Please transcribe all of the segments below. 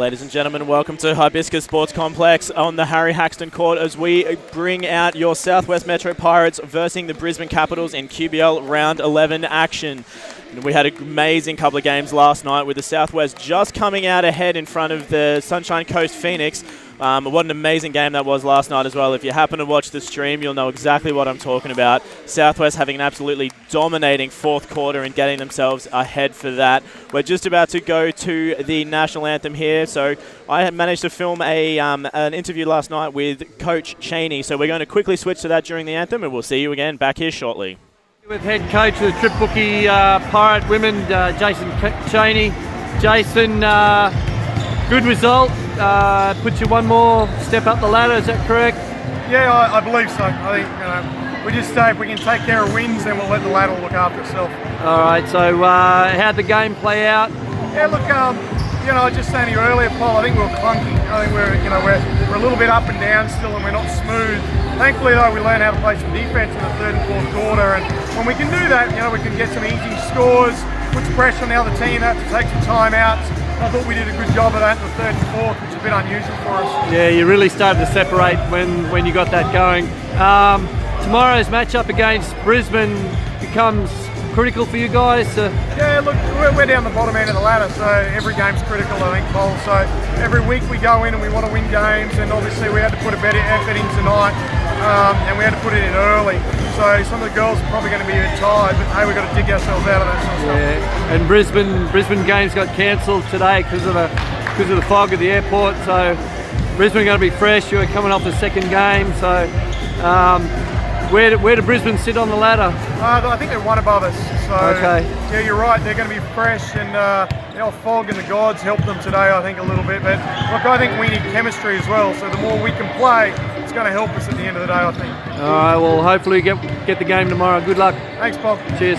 Ladies and gentlemen, welcome to Hibiscus Sports Complex on the Harry Haxton Court as we bring out your Southwest Metro Pirates versus the Brisbane Capitals in QBL Round 11 action. And we had an amazing couple of games last night with the Southwest just coming out ahead in front of the Sunshine Coast Phoenix. What an amazing game that was last night as well. If you happen to watch the stream, you'll know exactly what I'm talking about. Southwest having an absolutely dominating fourth quarter and getting themselves ahead for that. We're just about to go to the national anthem here. So I had managed to film an interview last night with Coach Cheney. So we're going to quickly switch to that during the anthem, and we'll see you again back here shortly. With head coach of the Trip Bookie Pirate Women, Jason Cheney. Jason, good result. Puts you one more step up the ladder, is that correct? Yeah, I believe so. I think we just say if we can take care of wins, then we'll let the ladder look after itself. All right, so how'd the game play out? Yeah, look, I was just saying to you earlier, Paul, I think we were clunky. I think we're a little bit up and down still, and we're not smooth. Thankfully, though, we learned how to play some defense in the third and fourth quarter, and when we can do that, we can get some easy scores, puts pressure on the other team, have to take some timeouts. I thought we did a good job of that in the third and fourth, which is a bit unusual for us. Yeah, you really started to separate when you got that going. Tomorrow's matchup against Brisbane becomes critical for you guys? Yeah, look, we're down the bottom end of the ladder, so every game's critical, I think, Paul. So every week we go in and we want to win games, and obviously we had to put a better effort in tonight, and we had to put it in early. So some of the girls are probably going to be a bit tired, but hey, we've got to dig ourselves out of that sort of stuff. Yeah, and Brisbane games got cancelled today because of the fog at the airport. So Brisbane going to be fresh. You're coming off the second game, so. Where do Brisbane sit on the ladder? I think they're one above us. So, okay. Yeah, you're right. They're going to be fresh, and fog and the gods helped them today, I think, a little bit. But look, I think we need chemistry as well. So the more we can play, it's going to help us at the end of the day, I think. All right. Well, hopefully get the game tomorrow. Good luck. Thanks, Paul. Cheers.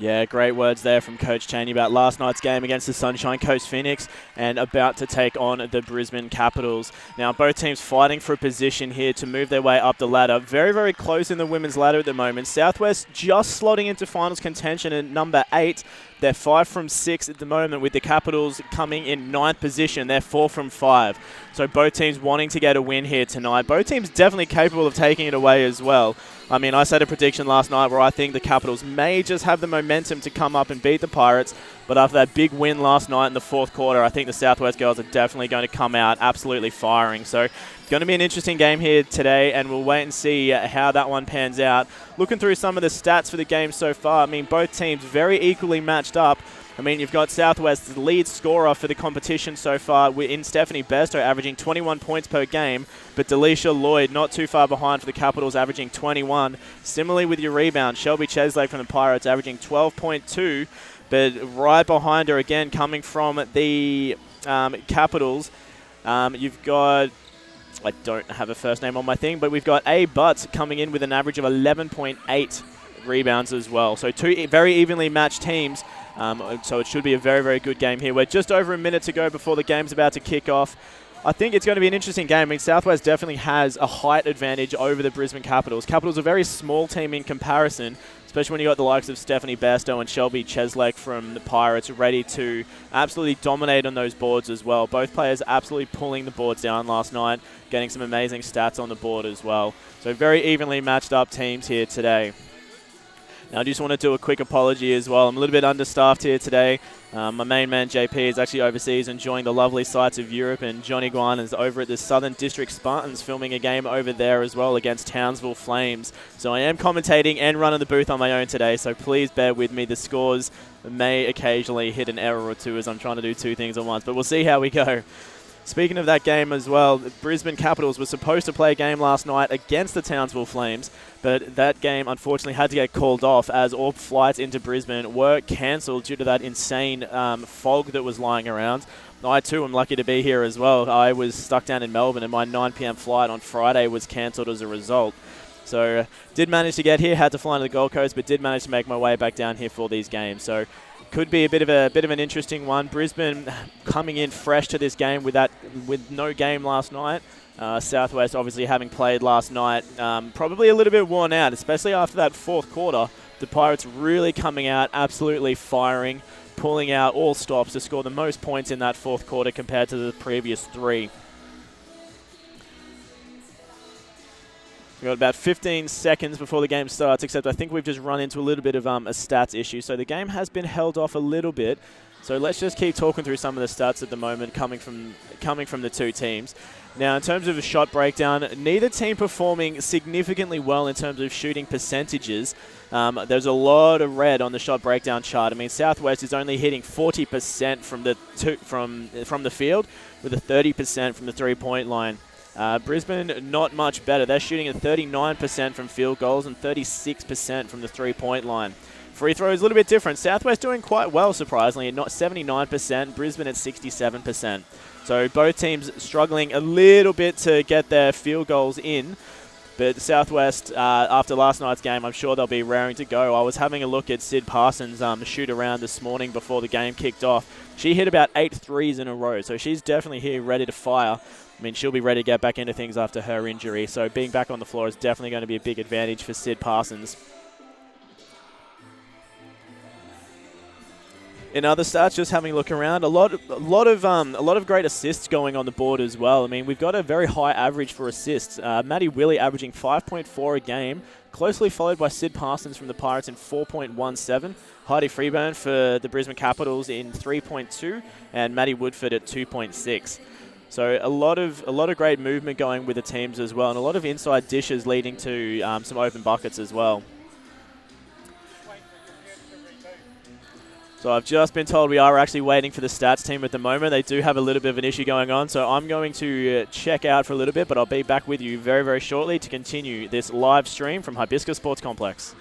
Yeah, great words there from Coach Cheney about last night's game against the Sunshine Coast Phoenix and about to take on the Brisbane Capitals. Now, both teams fighting for a position here to move their way up the ladder. Very, very close in the women's ladder at the moment. Southwest just slotting into finals contention at number 8. They're 5 from 6 at the moment, with the Capitals coming in 9th position. They're 4 from 5. So both teams wanting to get a win here tonight. Both teams definitely capable of taking it away as well. I mean, I said a prediction last night where I think the Capitals may just have the momentum to come up and beat the Pirates. But after that big win last night in the fourth quarter, I think the Southwest girls are definitely going to come out absolutely firing. So it's going to be an interesting game here today, and we'll wait and see how that one pans out. Looking through some of the stats for the game so far, I mean, both teams very equally matched up. I mean, you've got Southwest's lead scorer for the competition so far in Stephanie Besto, averaging 21 points per game, but Delisha Lloyd not too far behind for the Capitals, averaging 21. Similarly with your rebound, Shelby Cheslake from the Pirates, averaging 12.2, but right behind her again, coming from the Capitals, you've got... I don't have a first name on my thing, but we've got A. Butts coming in with an average of 11.8 rebounds as well. So two very evenly matched teams. So it should be a very, very good game here. We're just over a minute to go before the game's about to kick off. I think it's going to be an interesting game. I mean, Southwest definitely has a height advantage over the Brisbane Capitals. Capitals are a very small team in comparison, especially when you got the likes of Stephanie Bairstow and Shelby Cheslake from the Pirates ready to absolutely dominate on those boards as well. Both players absolutely pulling the boards down last night, getting some amazing stats on the board as well. So very evenly matched up teams here today. Now, I just want to do a quick apology as well. I'm a little bit understaffed here today. My main man, JP, is actually overseas enjoying the lovely sights of Europe, and Johnny Guan is over at the Southern District Spartans filming a game over there as well against Townsville Flames. So I am commentating and running the booth on my own today, so please bear with me. The scores may occasionally hit an error or two as I'm trying to do two things at once, but we'll see how we go. Speaking of that game as well, the Brisbane Capitals were supposed to play a game last night against the Townsville Flames, but that game unfortunately had to get called off as all flights into Brisbane were cancelled due to that insane fog that was lying around. I too am lucky to be here as well. I was stuck down in Melbourne and my 9 p.m. flight on Friday was cancelled as a result. So did manage to get here, had to fly into the Gold Coast, but did manage to make my way back down here for these games. So could be a bit of an interesting one. Brisbane coming in fresh to this game with no game last night. Southwest obviously having played last night, probably a little bit worn out, especially after that fourth quarter. The Pirates really coming out, absolutely firing. pulling out all stops to score the most points in that fourth quarter compared to the previous 3. We've got about 15 seconds before the game starts, except I think we've just run into a little bit of a stats issue. So the game has been held off a little bit. So let's just keep talking through some of the stats at the moment coming from the two teams. Now, in terms of a shot breakdown, neither team performing significantly well in terms of shooting percentages. There's a lot of red on the shot breakdown chart. I mean, Southwest is only hitting 40% from the field, with a 30% from the three-point line. Brisbane, not much better. They're shooting at 39% from field goals and 36% from the three-point line. Free throw is a little bit different. Southwest doing quite well, surprisingly, at 79%, Brisbane at 67%. So both teams struggling a little bit to get their field goals in. But Southwest, after last night's game, I'm sure they'll be raring to go. I was having a look at Sid Parsons' shoot around this morning before the game kicked off. She hit about 8 threes in a row, so she's definitely here ready to fire. I mean, she'll be ready to get back into things after her injury, so being back on the floor is definitely going to be a big advantage for Sid Parsons. In other stats, just having a look around, a lot of great assists going on the board as well. I mean, we've got a very high average for assists. Maddie Willie averaging 5.4 a game, closely followed by Sid Parsons from the Pirates in 4.17. Heidi Freeburn for the Brisbane Capitals in 3.2, and Maddie Woodford at 2.6. So a lot of great movement going with the teams as well, and a lot of inside dishes leading to some open buckets as well. So I've just been told we are actually waiting for the stats team at the moment. They do have a little bit of an issue going on, so I'm going to check out for a little bit, but I'll be back with you very, very shortly to continue this live stream from Hibiscus Sports Complex.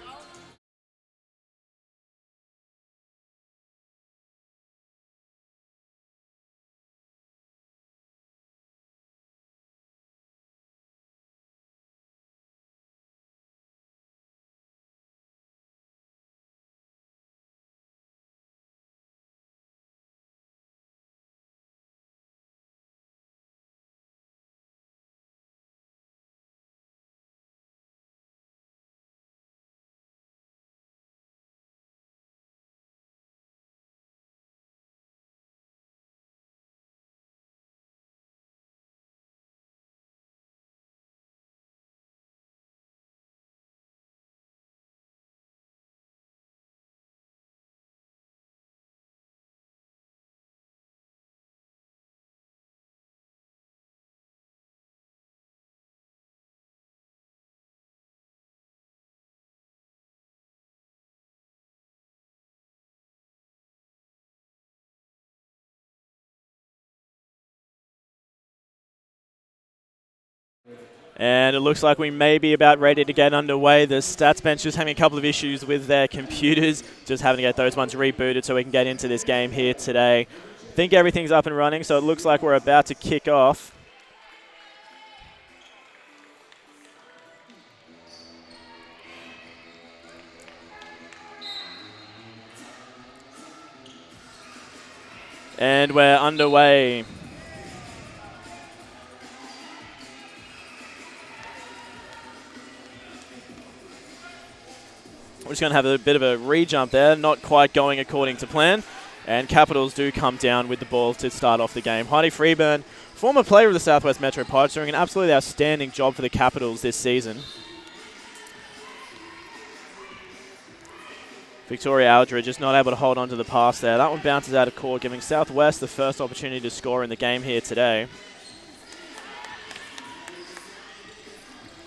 And it looks like we may be about ready to get underway. The stats bench just having a couple of issues with their computers, just having to get those ones rebooted so we can get into this game here today. I think everything's up and running, so it looks like we're about to kick off. And we're underway. We're just going to have a bit of a re-jump there, not quite going according to plan. And Capitals do come down with the ball to start off the game. Heidi Freeburn, former player of the Southwest Metro Pirates, doing an absolutely outstanding job for the Capitals this season. Victoria Aldridge just not able to hold on to the pass there. That one bounces out of court, giving Southwest the first opportunity to score in the game here today.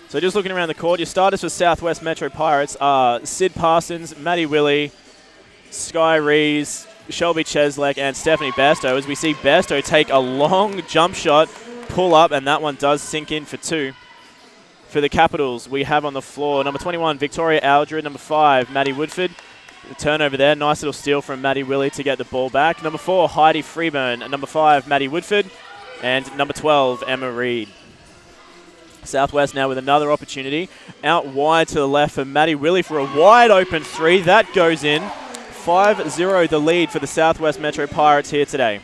So just looking around the court, your starters for Southwest Metro Pirates are Sid Parsons, Maddie Willie, Sky Rees, Shelby Cheslek, and Stephanie Bairstow. As we see Bairstow take a long jump shot, pull up, and that one does sink in for 2. For the Capitals, we have on the floor number 21, Victoria Aldred, number 5, Maddie Woodford. The turnover there, nice little steal from Maddie Willie to get the ball back. Number 4, Heidi Freeburn, number 5, Maddie Woodford, and number 12, Emma Reed. Southwest now with another opportunity. Out wide to the left for Maddie Willie for a wide open 3. That goes in. 5-0 the lead for the Southwest Metro Pirates here today.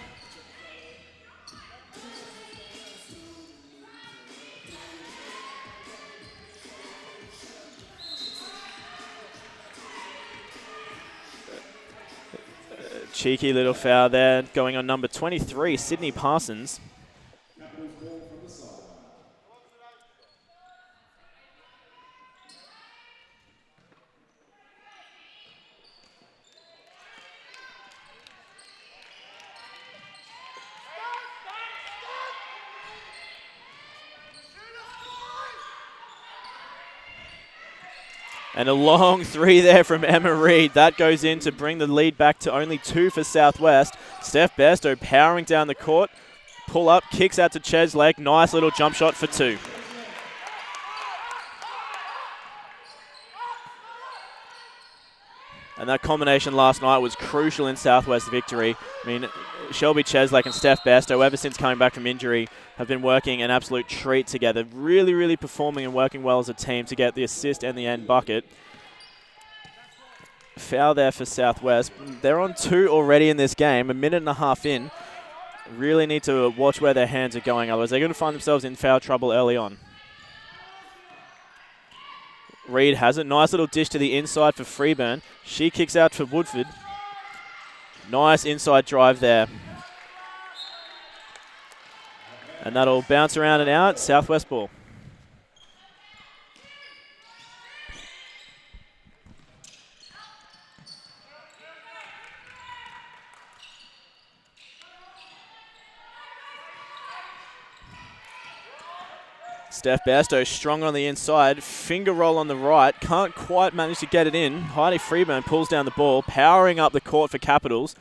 Cheeky little foul there going on number 23, Sydney Parsons. And a long three there from Emma Reid. That goes in to bring the lead back to only 2 for Southwest. Steph Bairstow powering down the court. Pull up, kicks out to Cheslake. Nice little jump shot for 2. And that combination last night was crucial in Southwest victory. I mean, Shelby Cheslake and Steph Bairstow, ever since coming back from injury, have been working an absolute treat together. Really, really performing and working well as a team to get the assist and the end bucket. Foul there for Southwest. They're on 2 already in this game, a minute and a half in. Really need to watch where their hands are going, otherwise they're going to find themselves in foul trouble early on. Reid has it. Nice little dish to the inside for Freeburn. She kicks out for Woodford. Nice inside drive there. And that'll bounce around and out. Southwest ball. Steph Bairstow strong on the inside. Finger roll on the right. Can't quite manage to get it in. Heidi Freeburn pulls down the ball, powering up the court for Capitals.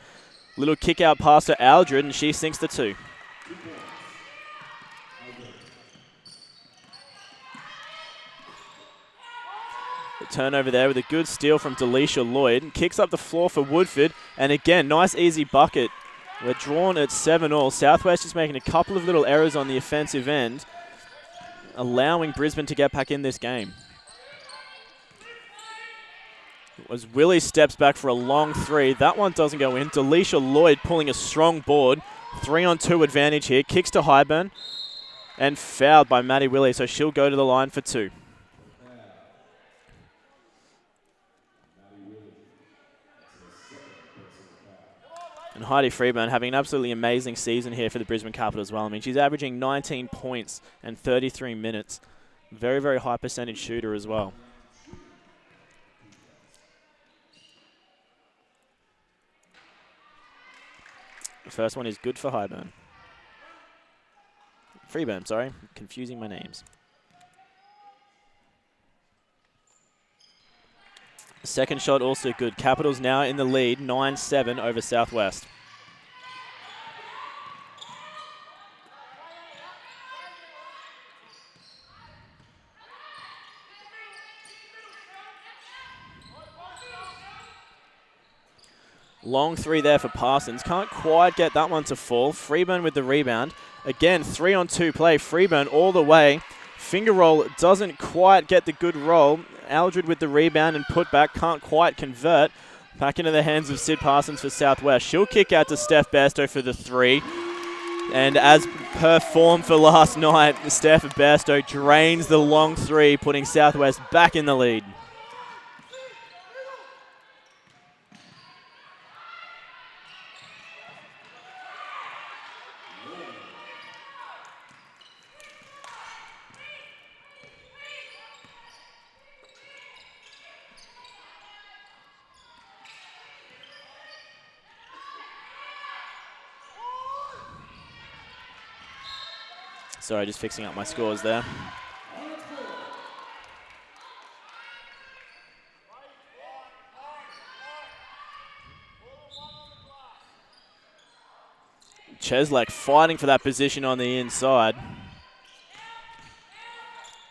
Little kick out pass to Aldred, and she sinks the 2. The turnover there with a good steal from Delisha Lloyd. Kicks up the floor for Woodford. And again, nice easy bucket. We're drawn at 7-all. Southwest is making a couple of little errors on the offensive end, allowing Brisbane to get back in this game. As Willie steps back for a long 3. That one doesn't go in. Delisha Lloyd pulling a strong board. 3-on-2 advantage here. Kicks to Highburn. And fouled by Maddie Willie, so she'll go to the line for 2. And Heidi Freeburn having an absolutely amazing season here for the Brisbane Capitals as well. I mean, she's averaging 19 points and 33 minutes. Very, very high percentage shooter as well. The first one is good for Highburn. Freeburn, sorry. Confusing my names. Second shot also good. Capitals now in the lead, 9-7 over Southwest. Long 3 there for Parsons. Can't quite get that one to fall. Freeburn with the rebound. Again, 3-on-2 play. Freeburn all the way. Finger roll doesn't quite get the good roll. Aldred with the rebound and put back. Can't quite convert. Back into the hands of Sid Parsons for Southwest. She'll kick out to Steph Bairstow for the 3. And as per form for last night, Steph Bairstow drains the long 3, putting Southwest back in the lead. Sorry, just fixing up my scores there. Cheslake fighting for that position on the inside.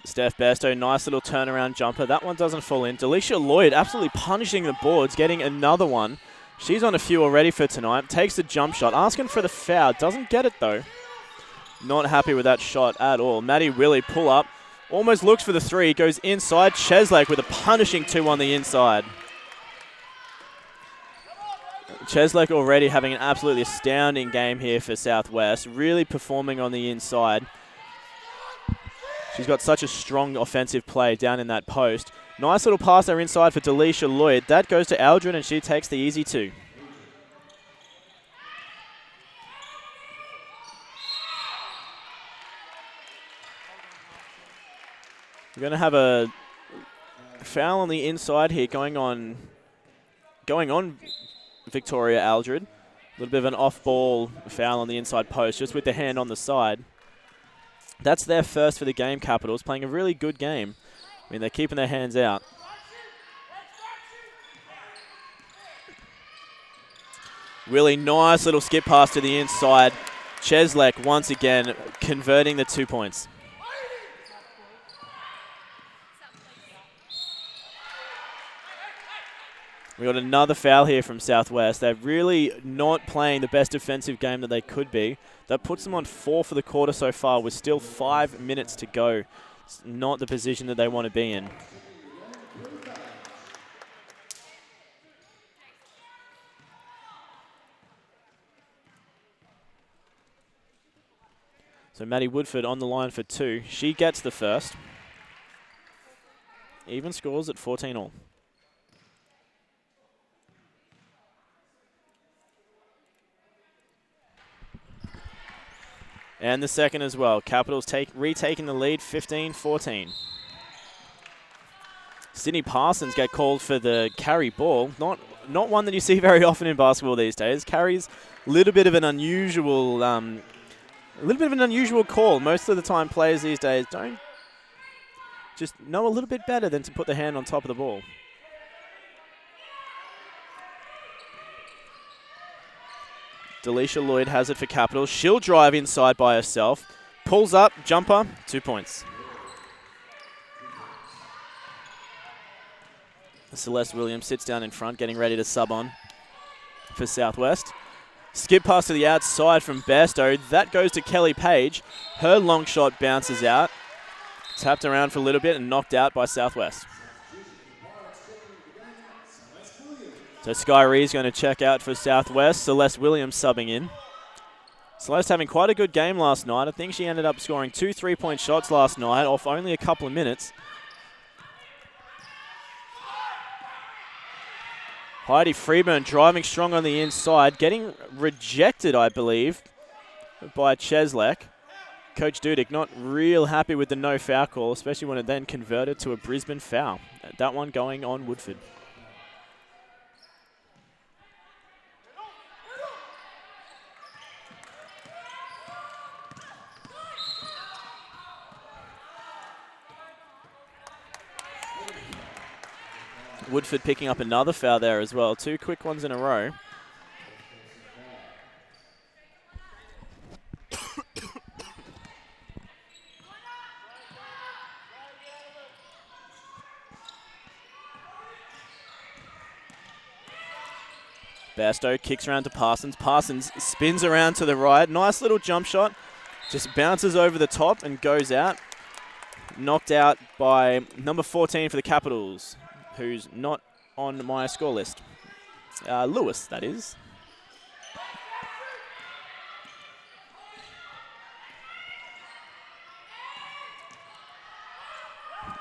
Steph Bairstow, nice little turnaround jumper. That one doesn't fall in. Delisha Lloyd absolutely punishing the boards, getting another one. She's on a few already for tonight. Takes the jump shot, asking for the foul. Doesn't get it though. Not happy with that shot at all. Maddie Willie pull up. Almost looks for the 3. Goes inside. Cheslake with a punishing 2 on the inside. Cheslake already having an absolutely astounding game here for Southwest. Really performing on the inside. She's got such a strong offensive play down in that post. Nice little pass there inside for Delisha Lloyd. That goes to Aldrin and she takes the easy 2. We're going to have a foul on the inside here going on Victoria Aldred. A little bit of an off-ball foul on the inside post, just with the hand on the side. That's their first for the game, Capitals, playing a really good game. I mean, they're keeping their hands out. Really nice little skip pass to the inside. Cheslek once again converting the 2 points. We got another foul here from Southwest. They're really not playing the best defensive game that they could be. That puts them on 4 for the quarter so far with still 5 minutes to go. It's not the position that they want to be in. So Maddie Woodford on the line for 2. She gets the first. Even scores at 14 all. And the second as well. Capitals retaking the lead, 15-14. Sydney Parsons get called for the carry ball. Not one that you see very often in basketball these days. Carries a little bit of an unusual call. Most of the time, players these days don't just know a little bit better than to put the hand on top of the ball. Delisha Lloyd has it for Capitals. She'll drive inside by herself. Pulls up, jumper, 2 points. Celeste Williams sits down in front, getting ready to sub on for Southwest. Skip pass to the outside from Bairstow. That goes to Kelly Page. Her long shot bounces out. Tapped around for a little bit and knocked out by Southwest. So Sky Ree's going to check out for Southwest. Celeste Williams subbing in. Celeste having quite a good game last night. I think she ended up scoring 2 3-point shots last night off only a couple of minutes. Heidi Freeburn driving strong on the inside, getting rejected, I believe, by Cheslek. Coach Dudek not real happy with the no foul call, especially when it then converted to a Brisbane foul. That one going on Woodford. Woodford picking up another foul there as well. 2 quick ones in a row. Bairstow kicks around to Parsons. Parsons spins around to the right. Nice little jump shot. Just bounces over the top and goes out. Knocked out by number 14 for the Capitals, who's not on my score list. Lewis, that is.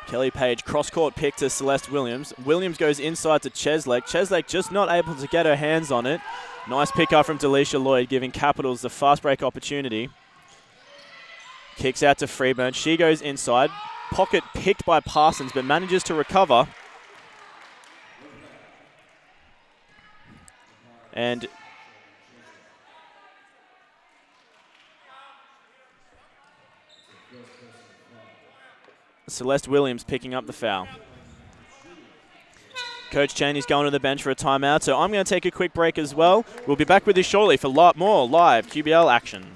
Kelly Page, cross-court pick to Celeste Williams. Williams goes inside to Cheslek. Cheslek just not able to get her hands on it. Nice pick up from Delisha Lloyd, giving Capitals the fast break opportunity. Kicks out to Freeburn. She goes inside. Pocket picked by Parsons, but manages to recover. And Celeste Williams picking up the foul. Coach Cheney's going to the bench for a timeout, so I'm going to take a quick break as well. We'll be back with you shortly for more live QBL action.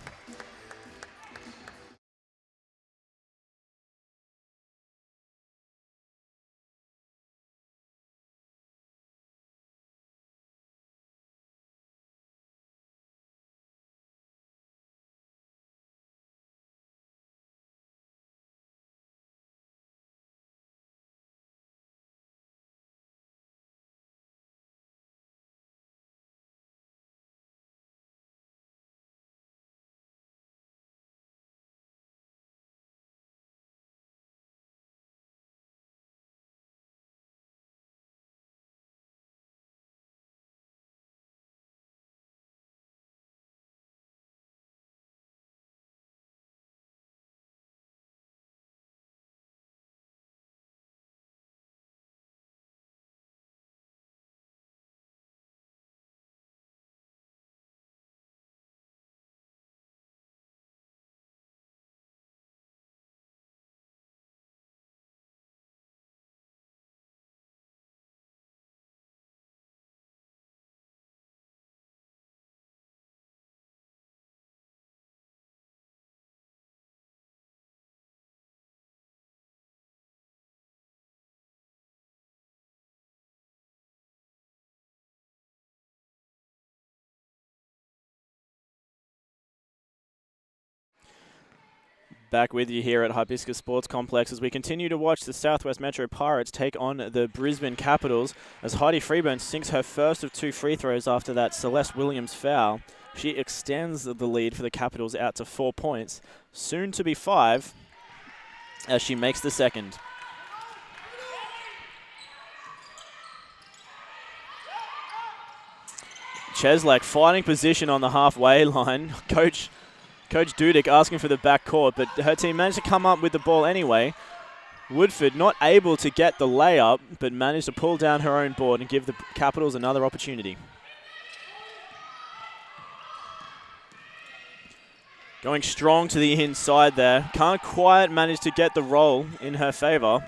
Back with you here at Hibiscus Sports Complex as we continue to watch the Southwest Metro Pirates take on the Brisbane Capitals as Heidi Freeburn sinks her first of 2 free throws after that Celeste Williams foul. She extends the lead for the Capitals out to 4 points, soon to be 5, as she makes the second. Cheslak fighting position on the halfway line. Coach Dudick asking for the backcourt, but her team managed to come up with the ball anyway. Woodford not able to get the layup, but managed to pull down her own board and give the Capitals another opportunity. Going strong to the inside there. Can't quite manage to get the roll in her favour.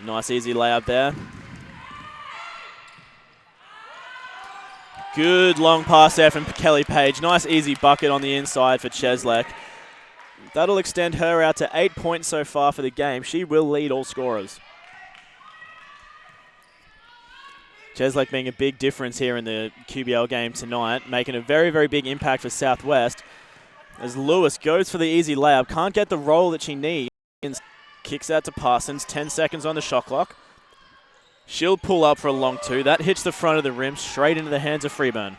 Nice easy layup there. Good long pass there from Kelly Page. Nice easy bucket on the inside for Cheslak. That'll extend her out to 8 points so far for the game. She will lead all scorers. Cheslak being a big difference here in the QBL game tonight, making a very, very big impact for Southwest. As Lewis goes for the easy layup, can't get the roll that she needs. Kicks out to Parsons, 10 seconds on the shot clock. She'll pull up for a long 2. That hits the front of the rim, straight into the hands of Freeburn.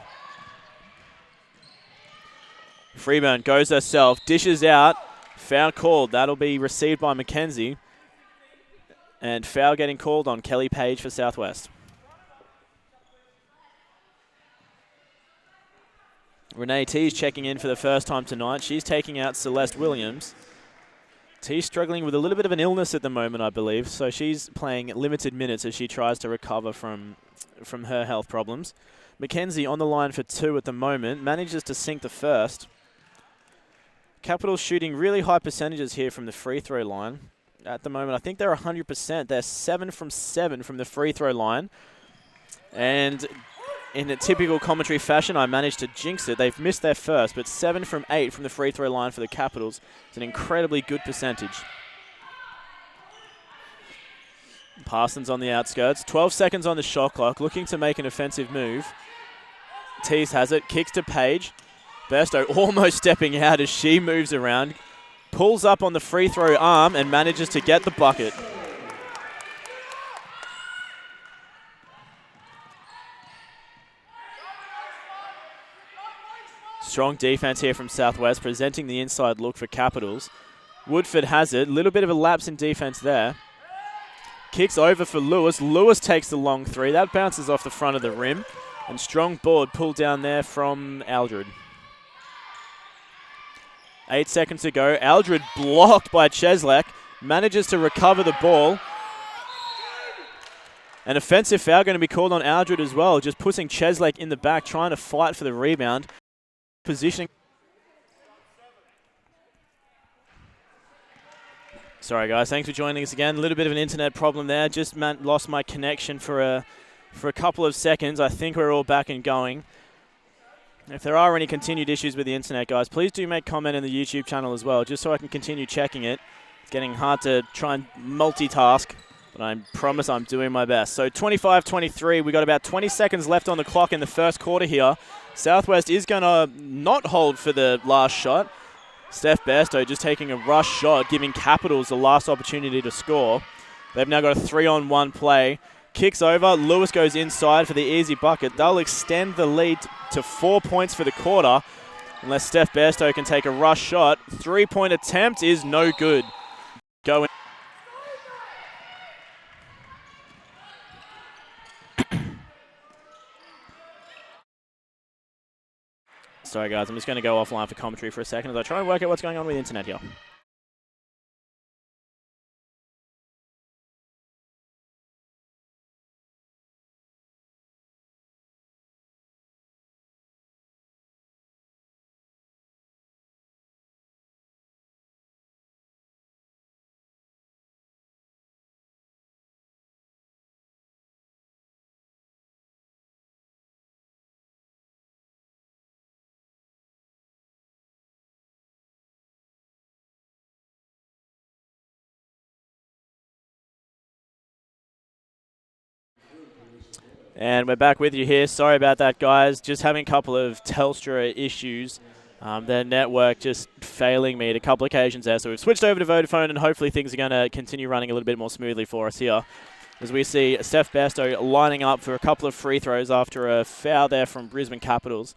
Freeburn goes herself, dishes out, foul called. That'll be received by McKenzie. And foul getting called on Kelly Page for Southwest. Renee T's checking in for the first time tonight. She's taking out Celeste Williams. T's struggling with a little bit of an illness at the moment, I believe, so she's playing limited minutes as she tries to recover from her health problems. McKenzie on the line for 2 at the moment, manages to sink the first. Capitals shooting really high percentages here from the free throw line. At the moment, I think they're 100%. They're 7 from 7 from the free throw line. And in a typical commentary fashion, I managed to jinx it. They've missed their first, but 7 from 8 from the free throw line for the Capitals. It's an incredibly good percentage. Parsons on the outskirts. 12 seconds on the shot clock, looking to make an offensive move. Tease has it, kicks to Page. Besto almost stepping out as she moves around. Pulls up on the free throw arm and manages to get the bucket. Strong defense here from Southwest, presenting the inside look for Capitals. Woodford has it. A little bit of a lapse in defense there. Kicks over for Lewis. Lewis takes the long 3. That bounces off the front of the rim. And strong board pulled down there from Aldred. 8 seconds to go. Aldred blocked by Cheslak. Manages to recover the ball. An offensive foul going to be called on Aldred as well. Just putting Cheslak in the back, trying to fight for the rebound. Positioning. Sorry guys, thanks for joining us again. A little bit of an internet problem there. Just lost my connection for a couple of seconds. I think we're all back and going. If there are any continued issues with the internet, guys, please do make comment in the YouTube channel as well, just so I can continue checking it. It's getting hard to try and multitask, but I promise I'm doing my best. So 25-23, we got about 20 seconds left on the clock in the first quarter here. Southwest is going to not hold for the last shot. Steph Bairstow just taking a rush shot, giving Capitals the last opportunity to score. They've now got a 3-on-1 play. Kicks over, Lewis goes inside for the easy bucket. They'll extend the lead to 4 points for the quarter, unless Steph Bairstow can take a rush shot. 3-point attempt is no good. Go in. Sorry guys, I'm just going to go offline for commentary for a second as I try and work out what's going on with the internet here. And we're back with you here. Sorry about that, guys. Just having a couple of Telstra issues. Their network just failing me at a couple of occasions there. So we've switched over to Vodafone, and hopefully things are going to continue running a little bit more smoothly for us here. As we see Steph Bairstow lining up for a couple of free throws after a foul there from Brisbane Capitals.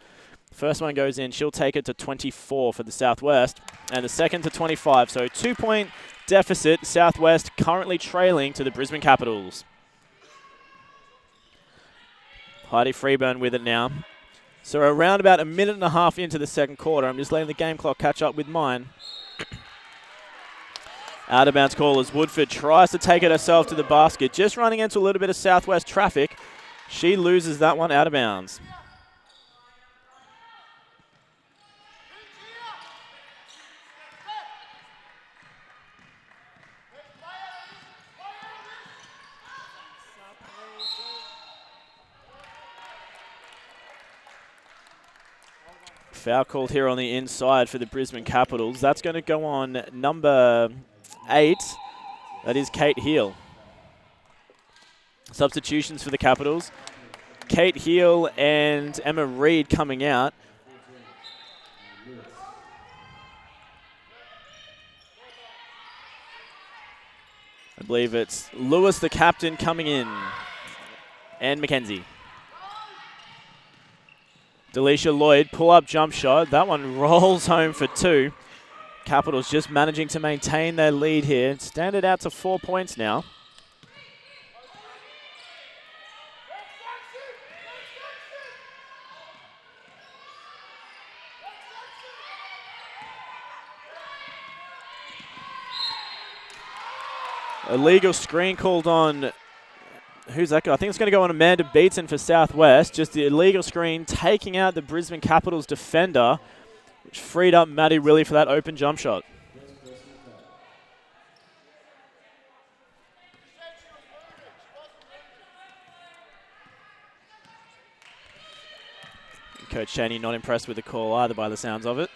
First one goes in. She'll take it to 24 for the Southwest. And the second to 25. So 2-point deficit. Southwest currently trailing to the Brisbane Capitals. Heidi Freeburn with it now. So around about a minute and a half into the second quarter. I'm just letting the game clock catch up with mine. Out of bounds call as Woodford tries to take it herself to the basket. Just running into a little bit of Southwest traffic. She loses that one out of bounds. Foul called here on the inside for the Brisbane Capitals. That's going to go on number 8. That is Kate Heel. Substitutions for the Capitals. Kate Heel and Emma Reid coming out. I believe it's Lewis, the captain, coming in. And Mackenzie. Delisha Lloyd, pull-up jump shot. That one rolls home for 2. Capitals just managing to maintain their lead here. Stand it out to 4 points now. Illegal screen called on... Who's that guy? I think it's going to go on Amanda Beatson for Southwest. Just the illegal screen taking out the Brisbane Capitals defender, which freed up Maddie Willie for that open jump shot. Coach Cheney not impressed with the call either by the sounds of it.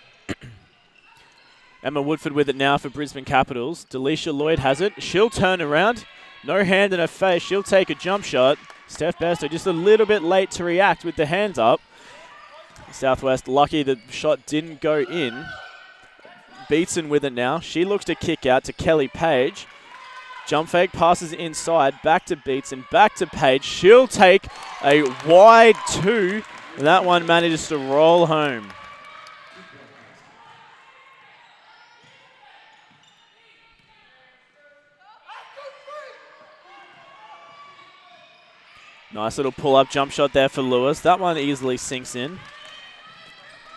Emma Woodford with it now for Brisbane Capitals. Delisha Lloyd has it. She'll turn around. No hand in her face. She'll take a jump shot. Steph Bairstow just a little bit late to react with the hands up. Southwest lucky the shot didn't go in. Beatson with it now. She looks to kick out to Kelly Page. Jump fake passes inside. Back to Beatson. Back to Page. She'll take a wide 2. That one manages to roll home. Nice little pull-up jump shot there for Lewis. That one easily sinks in.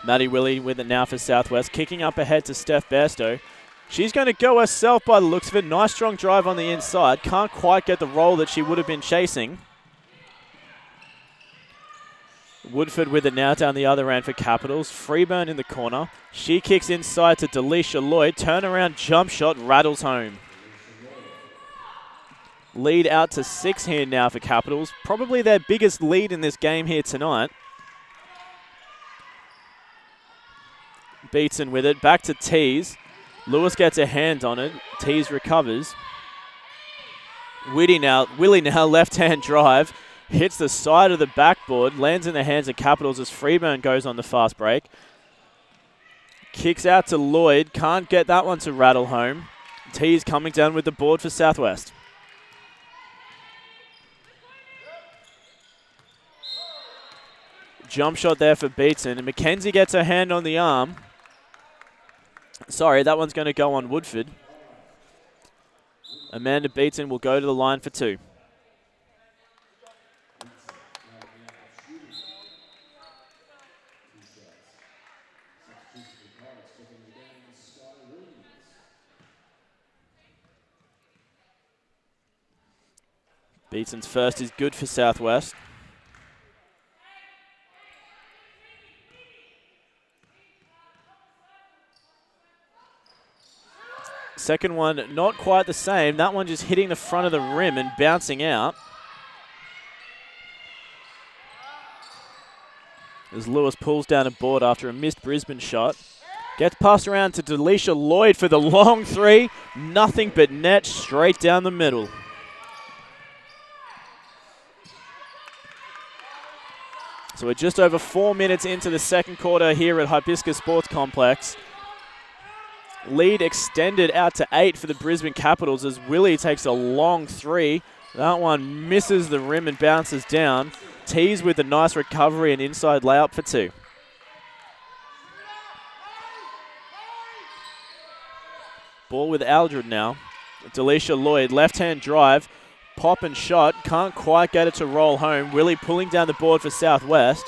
Maddie Willie with it now for Southwest. Kicking up ahead to Steph Bairstow. She's going to go herself by the looks of it. Nice strong drive on the inside. Can't quite get the roll that she would have been chasing. Woodford with it now down the other end for Capitals. Freeburn in the corner. She kicks inside to Delisha Lloyd. Turnaround jump shot rattles home. Lead out to 6 here now for Capitals. Probably their biggest lead in this game here tonight. Beatson with it. Back to Tees. Lewis gets a hand on it. Tees recovers. Willie now left-hand drive. Hits the side of the backboard. Lands in the hands of Capitals as Freeburn goes on the fast break. Kicks out to Lloyd. Can't get that one to rattle home. Tees coming down with the board for Southwest. Jump shot there for Beatson. And Mackenzie gets her hand on the arm. Sorry, that one's going to go on Woodford. Amanda Beatson will go to the line for 2. Beatson's first is good for Southwest. Second one, not quite the same. That one just hitting the front of the rim and bouncing out. As Lewis pulls down a board after a missed Brisbane shot. Gets passed around to Delisha Lloyd for the long 3. Nothing but net straight down the middle. So we're just over 4 minutes into the second quarter here at Hibiscus Sports Complex. Lead extended out to 8 for the Brisbane Capitals as Willie takes a long three. That one misses the rim and bounces down. Tees with a nice recovery and inside layup for 2. Ball with Aldred now. Delisha Lloyd, left-hand drive. Pop and shot. Can't quite get it to roll home. Willie pulling down the board for Southwest.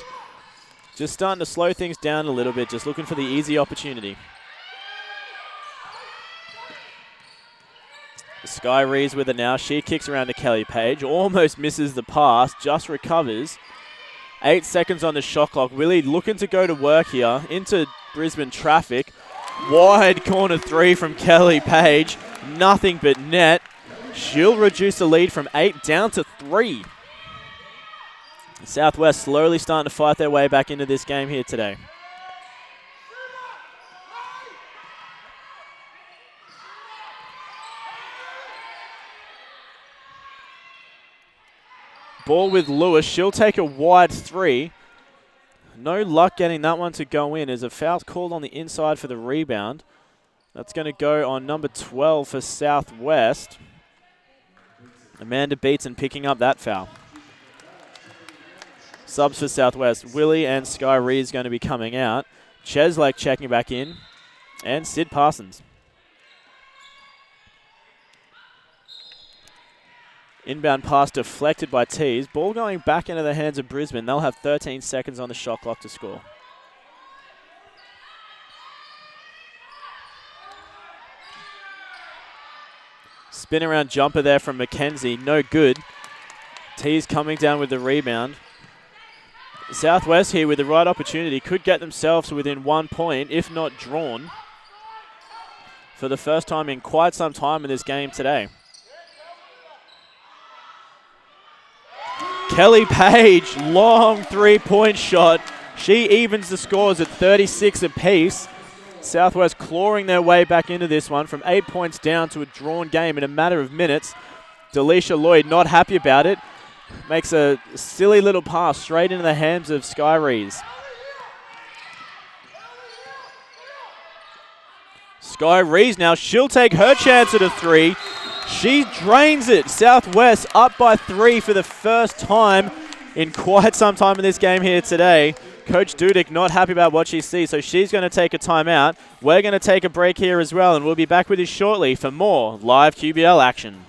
Just starting to slow things down a little bit. Just looking for the easy opportunity. Sky Rees with it now. She kicks around to Kelly Page. Almost misses the pass. Just recovers. 8 seconds on the shot clock. Willie looking to go to work here. Into Brisbane traffic. Wide corner three from Kelly Page. Nothing but net. She'll reduce the lead from 8 down to 3. Southwest slowly starting to fight their way back into this game here today. Ball with Lewis. She'll take a wide three. No luck getting that one to go in as a foul called on the inside for the rebound. That's going to go on number 12 for Southwest. Amanda Beatson picking up that foul. Subs for Southwest. Willie and Sky Rees going to be coming out. Cheslake checking back in. And Sid Parsons. Inbound pass deflected by Tees. Ball going back into the hands of Brisbane. They'll have 13 seconds on the shot clock to score. Spin around jumper there from McKenzie. No good. Tees coming down with the rebound. Southwest here with the right opportunity could get themselves within 1 point, if not drawn, for the first time in quite some time in this game today. Kelly Page, long three-point shot. She evens the scores at 36 apiece. Southwest clawing their way back into this one from 8 points down to a drawn game in a matter of minutes. Delisha Lloyd not happy about it. Makes a silly little pass straight into the hands of Sky Rees. Sky Rees now, she'll take her chance at a three. She drains it. Southwest up by 3 for the first time in quite some time in this game here today. Coach Dudek not happy about what she sees, so she's going to take a timeout. We're going to take a break here as well, and we'll be back with you shortly for more live QBL action.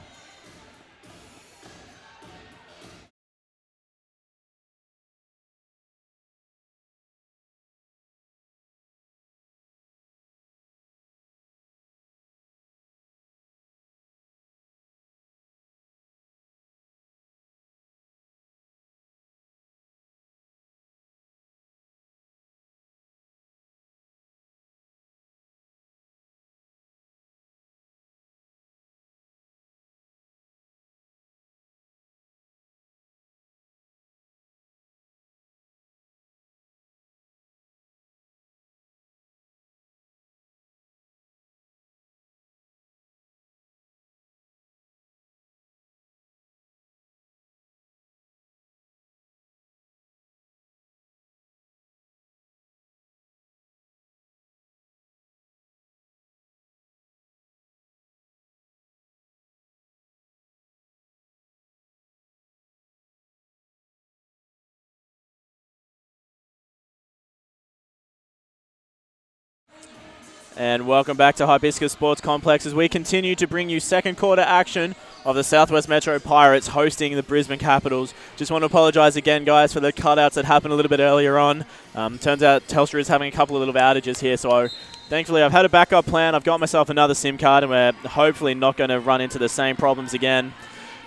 And welcome back to Hibiscus Sports Complex as we continue to bring you second quarter action of the Southwest Metro Pirates hosting the Brisbane Capitals. Just want to apologise again, guys, for the cutouts that happened a little bit earlier on. Turns out Telstra is having a couple of little outages here, so thankfully I've had a backup plan. I've got myself another SIM card, and we're hopefully not going to run into the same problems again.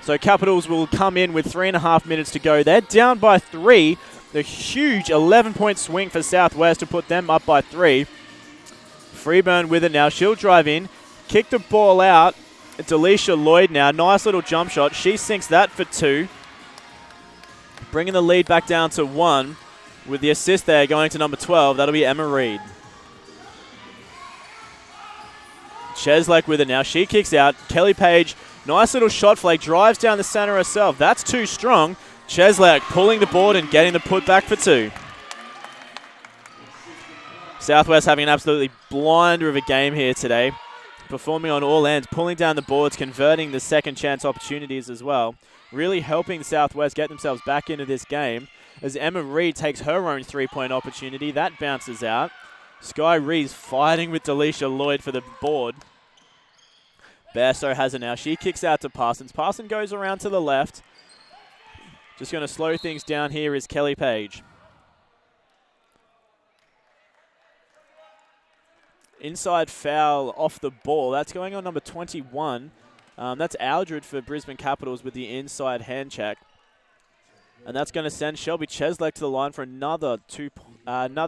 So Capitals will come in with 3.5 minutes to go. They're down by 3. The huge 11-point swing for Southwest to put them up by 3. Freeburn with it now. She'll drive in. Kick the ball out. Delisha Lloyd now. Nice little jump shot. She sinks that for 2. Bringing the lead back down to 1. With the assist there going to number 12. That'll be Emma Reed. Cheslake with it now. She kicks out. Kelly Page. Nice little shot flake. Drives down the center herself. That's too strong. Cheslak pulling the board and getting the putback for 2. Southwest having an absolutely blinder of a game here today. Performing on all ends, pulling down the boards, converting the second chance opportunities as well. Really helping Southwest get themselves back into this game as Emma Reed takes her own 3-point opportunity. That bounces out. Sky Rees fighting with Delisha Lloyd for the board. Bairstow has it now. She kicks out to Parsons. Parsons goes around to the left. Just going to slow things down here is Kelly Page. Inside foul off the ball. That's going on number 21. That's Aldred for Brisbane Capitals with the inside hand check. And that's going to send Shelby Cheslak to the line for another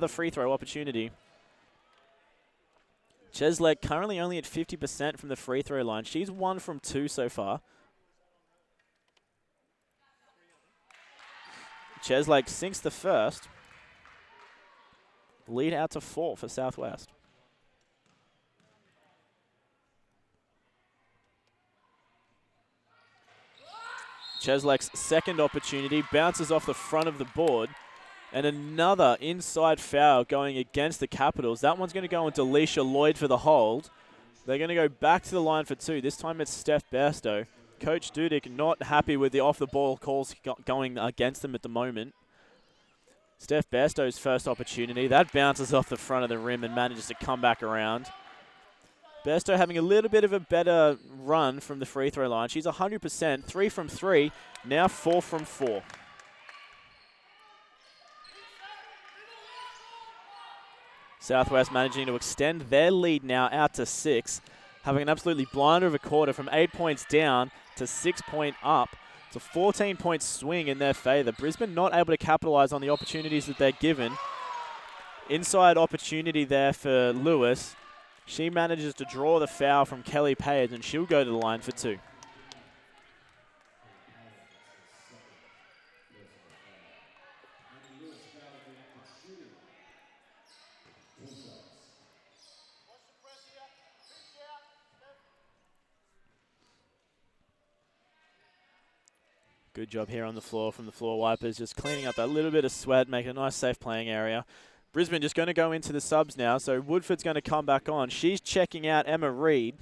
free throw opportunity. Cheslak currently only at 50% from the free throw line. She's 1 from 2 so far. Cheslak sinks the first. Lead out to 4 for Southwest. Cheslak's second opportunity bounces off the front of the board. And another inside foul going against the Capitals. That one's going to go on Delisha Lloyd for the hold. They're going to go back to the line for 2. This time it's Steph Bairstow. Coach Dudick not happy with the off-the-ball calls going against them at the moment. Steph Bairstow's first opportunity. That bounces off the front of the rim and manages to come back around. Bairstow having a little bit of a better run from the free throw line. She's 100%, 3 from 3, now 4 from 4. Southwest managing to extend their lead now out to 6, having an absolutely blinder of a quarter from 8 points down to 6 point up. It's a 14-point swing in their favour. Brisbane not able to capitalise on the opportunities that they're given. Inside opportunity there for Lewis. She manages to draw the foul from Kelly Page, and she'll go to the line for 2. Good job here on the floor from the floor wipers, just cleaning up that little bit of sweat, making a nice safe playing area. Brisbane just going to go into the subs now, so Woodford's going to come back on. She's checking out Emma Reed.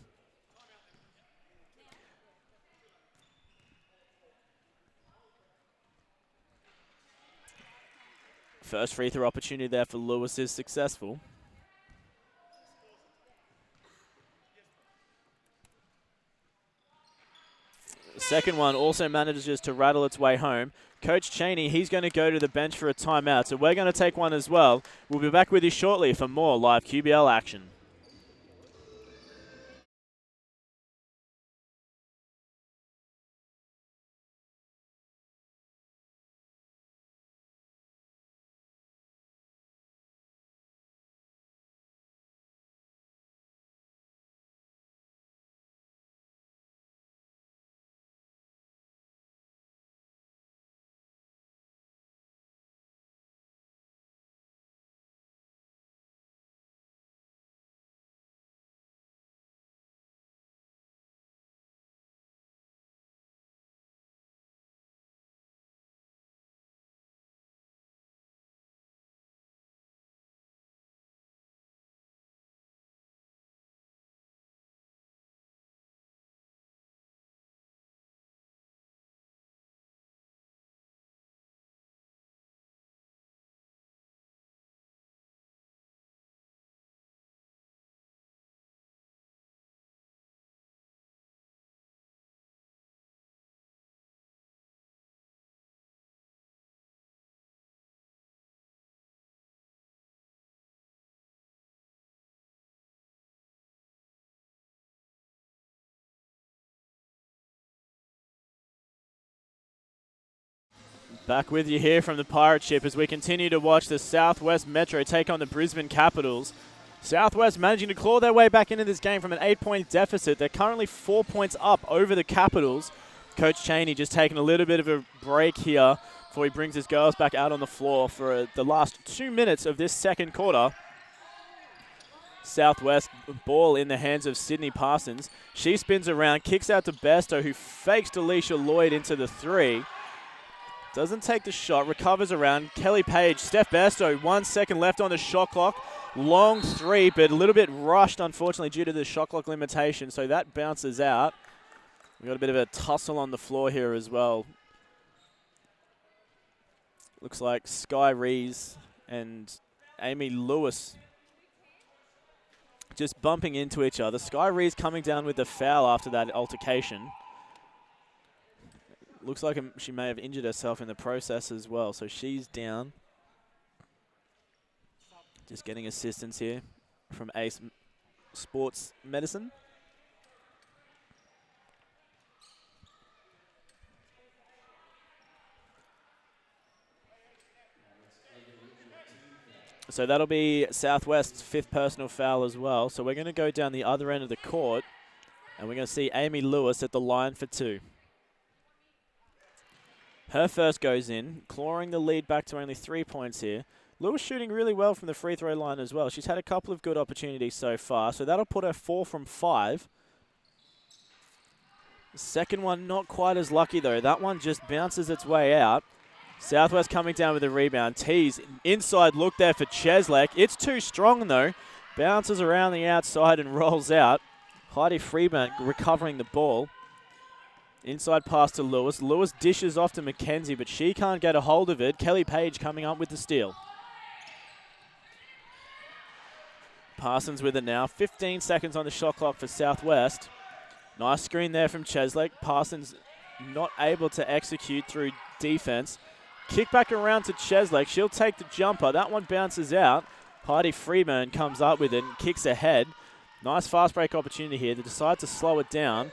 First free throw opportunity there for Lewis is successful. The second one also manages to rattle its way home. Coach Cheney, he's going to go to the bench for a timeout, so we're going to take one as well. We'll be back with you shortly for more live QBL action. Back with you here from the pirate ship as we continue to watch the Southwest Metro take on the Brisbane Capitals. Southwest managing to claw their way back into this game from an 8-point deficit. They're currently 4 points up over the Capitals. Coach Cheney just taking a little bit of a break here before he brings his girls back out on the floor for the last 2 minutes of this second quarter. Southwest ball in the hands of Sydney Parsons. She spins around, kicks out to Bairstow, who fakes Delisha Lloyd into the 3. Doesn't take the shot, recovers around. Kelly Page, Steph Bairstow, 1 second left on the shot clock. Long three, but a little bit rushed, unfortunately, due to the shot clock limitation. So that bounces out. We've got a bit of a tussle on the floor here as well. Looks like Sky Rees and Amy Lewis just bumping into each other. Sky Rees coming down with the foul after that altercation. Looks like she may have injured herself in the process as well, so she's down. Just getting assistance here from Ace Sports Medicine. So that'll be Southwest's 5th personal foul as well. So we're going to go down the other end of the court, and we're going to see Amy Lewis at the line for 2. Her first goes in, clawing the lead back to only 3 points here. Lewis shooting really well from the free throw line as well. She's had a couple of good opportunities so far, so that'll put her 4 from 5. The second one not quite as lucky though. That one just bounces its way out. Southwest coming down with a rebound. Tees inside look there for Cheslek. It's too strong though. Bounces around the outside and rolls out. Heidi Freeman recovering the ball. Inside pass to Lewis. Lewis dishes off to McKenzie, but she can't get a hold of it. Kelly Page coming up with the steal. Parsons with it now. 15 seconds on the shot clock for Southwest. Nice screen there from Cheslek. Parsons not able to execute through defense. Kick back around to Cheslek. She'll take the jumper. That one bounces out. Heidi Freeman comes up with it and kicks ahead. Nice fast break opportunity here. They decide to slow it down.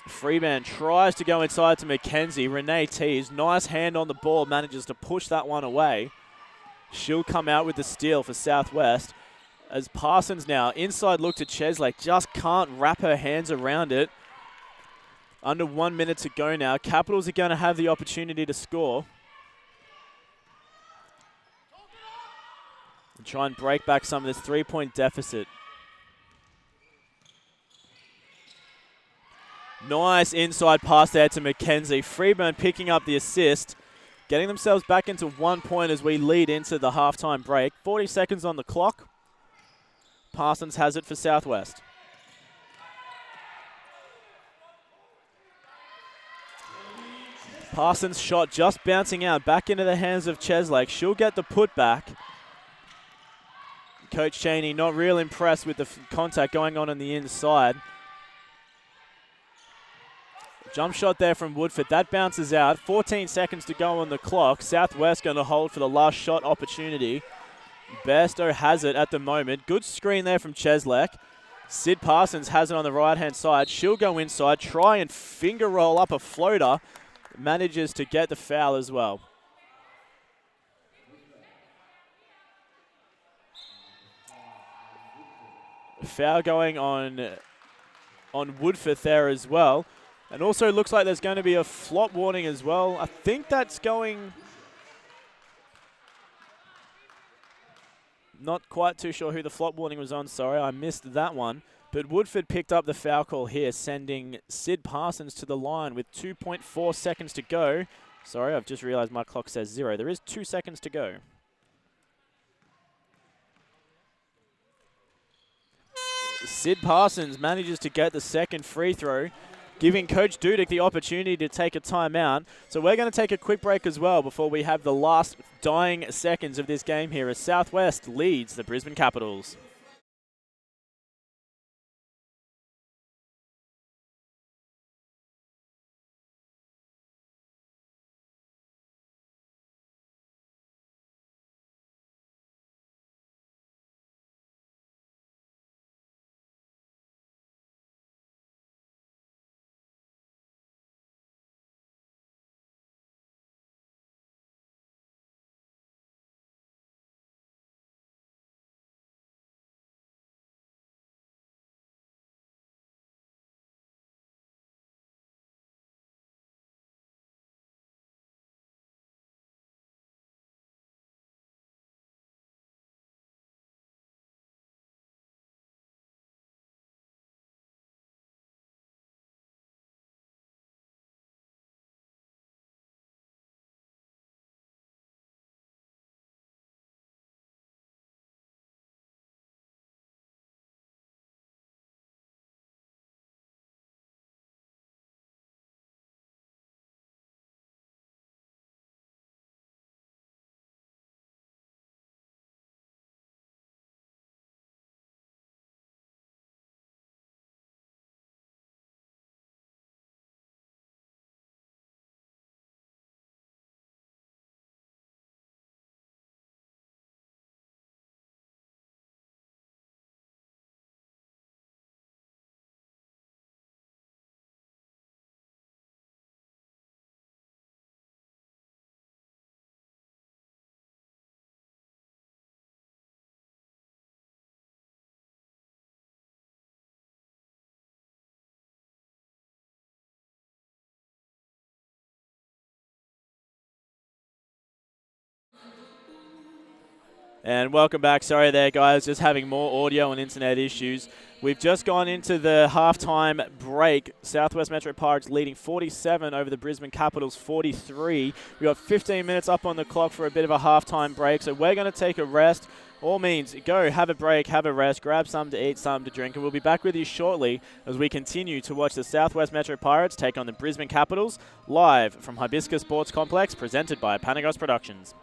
Freeman tries to go inside to McKenzie. Renee Tees, nice hand on the ball, manages to push that one away. She'll come out with the steal for Southwest. As Parsons now, inside look to Cheslek, just can't wrap her hands around it. Under 1 minute to go now. Capitals are going to have the opportunity to score. And try and break back some of this 3-point deficit. Nice inside pass there to McKenzie. Freeburn picking up the assist. Getting themselves back into 1 point as we lead into the halftime break. 40 seconds on the clock. Parsons has it for Southwest. Parsons' shot just bouncing out back into the hands of Cheslek. She'll get the putback. Coach Cheney not real impressed with the contact going on the inside. Jump shot there from Woodford. That bounces out. 14 seconds to go on the clock. Southwest going to hold for the last shot opportunity. Bairstow has it at the moment. Good screen there from Cheslek. Sid Parsons has it on the right-hand side. She'll go inside, try and finger roll up a floater. Manages to get the foul as well. Foul going on Woodford there as well. And also looks like there's going to be a flop warning as well. I think that's going... Not quite too sure who the flop warning was on. Sorry, I missed that one. But Woodford picked up the foul call here, sending Sid Parsons to the line with 2.4 seconds to go. Sorry, I've just realized my clock says 0. There is 2 seconds to go. Sid Parsons manages to get the second free throw, giving Coach Dudek the opportunity to take a timeout. So we're going to take a quick break as well before we have the last dying seconds of this game here as Southwest leads the Brisbane Capitals. And welcome back. Sorry there, guys. Just having more audio and internet issues. We've just gone into the halftime break. Southwest Metro Pirates leading 47 over the Brisbane Capitals 43. We've got 15 minutes up on the clock for a bit of a halftime break. So we're going to take a rest. All means, go, have a break, have a rest, grab something to eat, something to drink, and we'll be back with you shortly as we continue to watch the Southwest Metro Pirates take on the Brisbane Capitals live from Hibiscus Sports Complex, presented by Panagos Productions.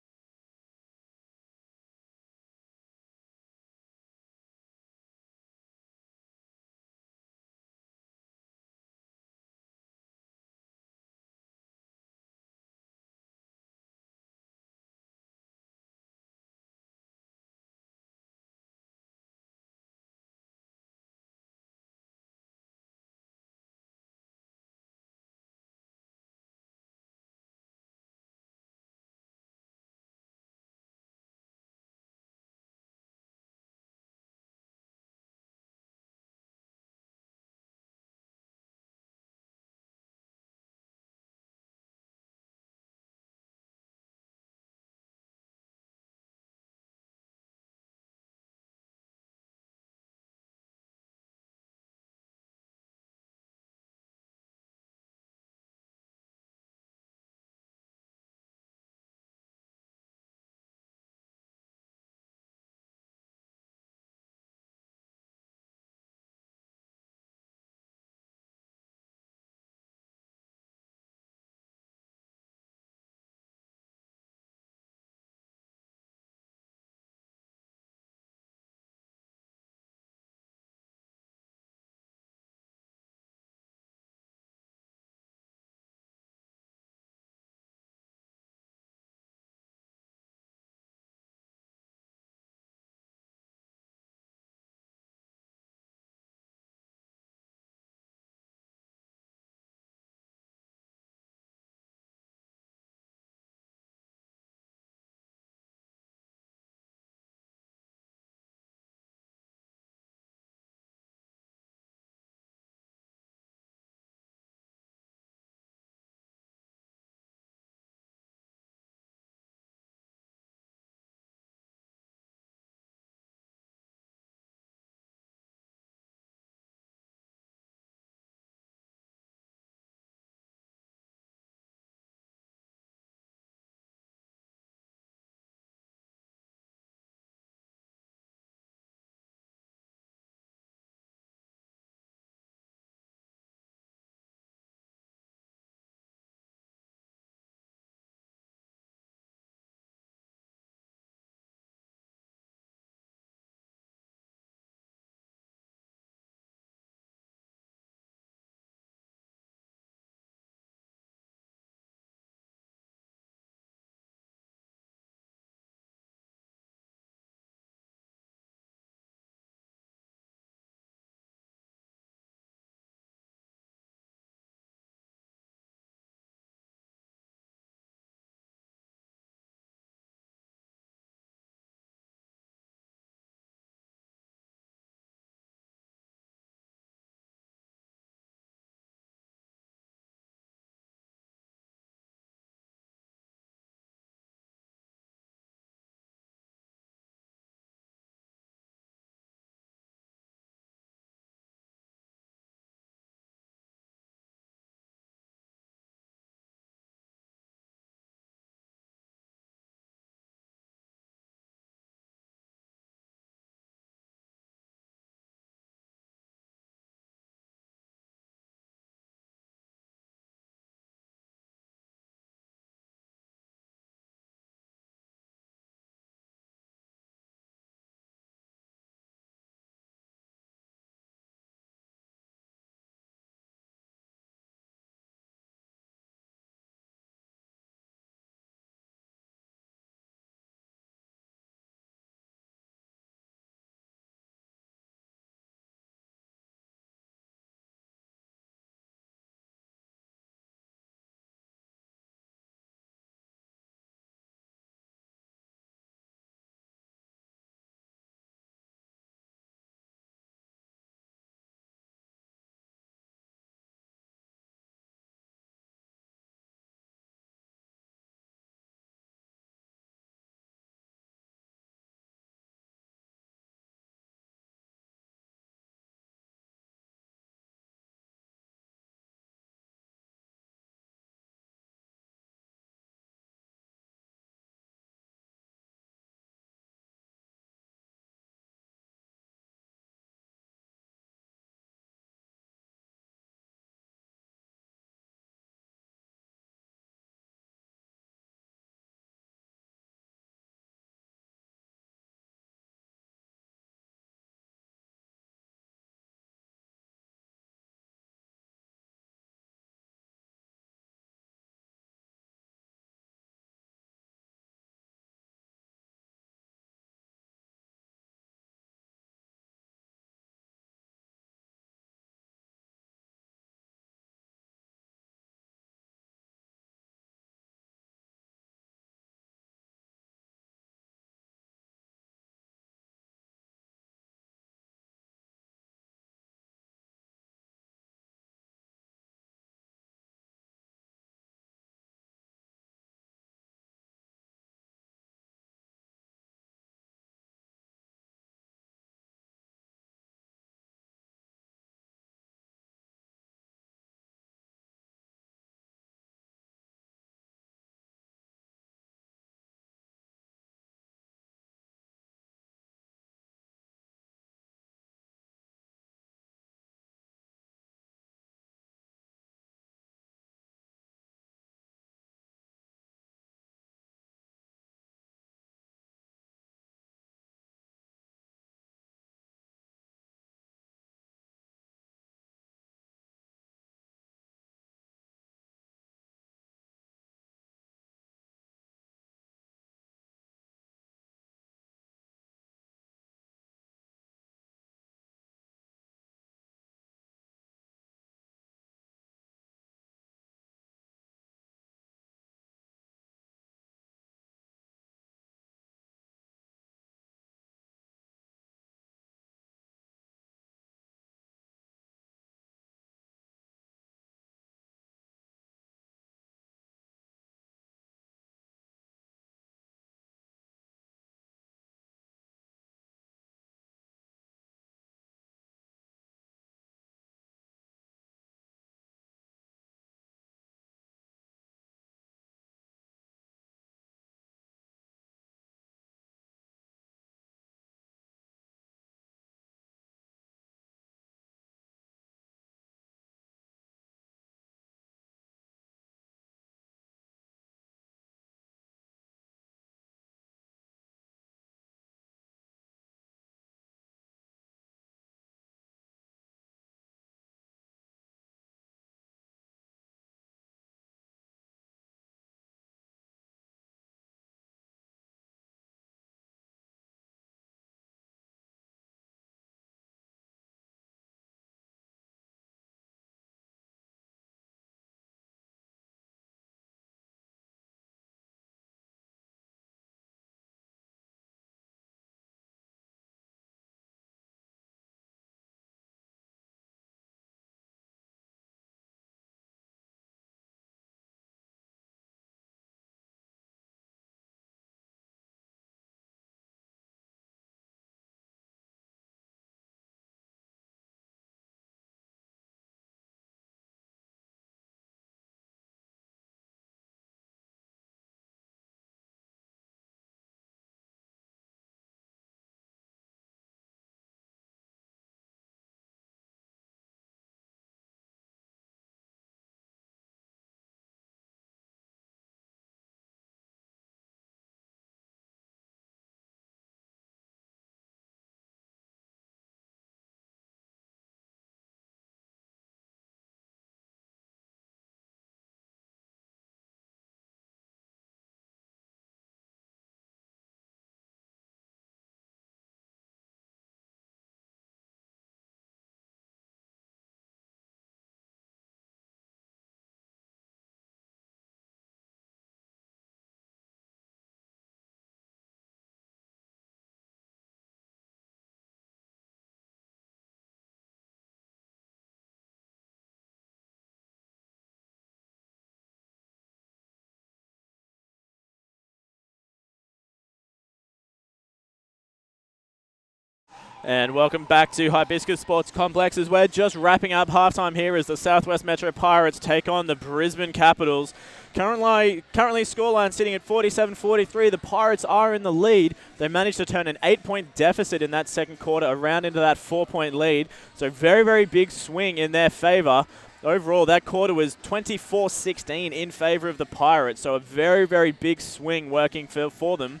And welcome back to Hibiscus Sports Complex as we're just wrapping up halftime here as the Southwest Metro Pirates take on the Brisbane Capitals. Currently scoreline sitting at 47-43. The Pirates are in the lead. They managed to turn an 8-point deficit in that second quarter around into that 4-point lead. So very, very big swing in their favour. Overall, that quarter was 24-16 in favour of the Pirates. So a very, very big swing working for them.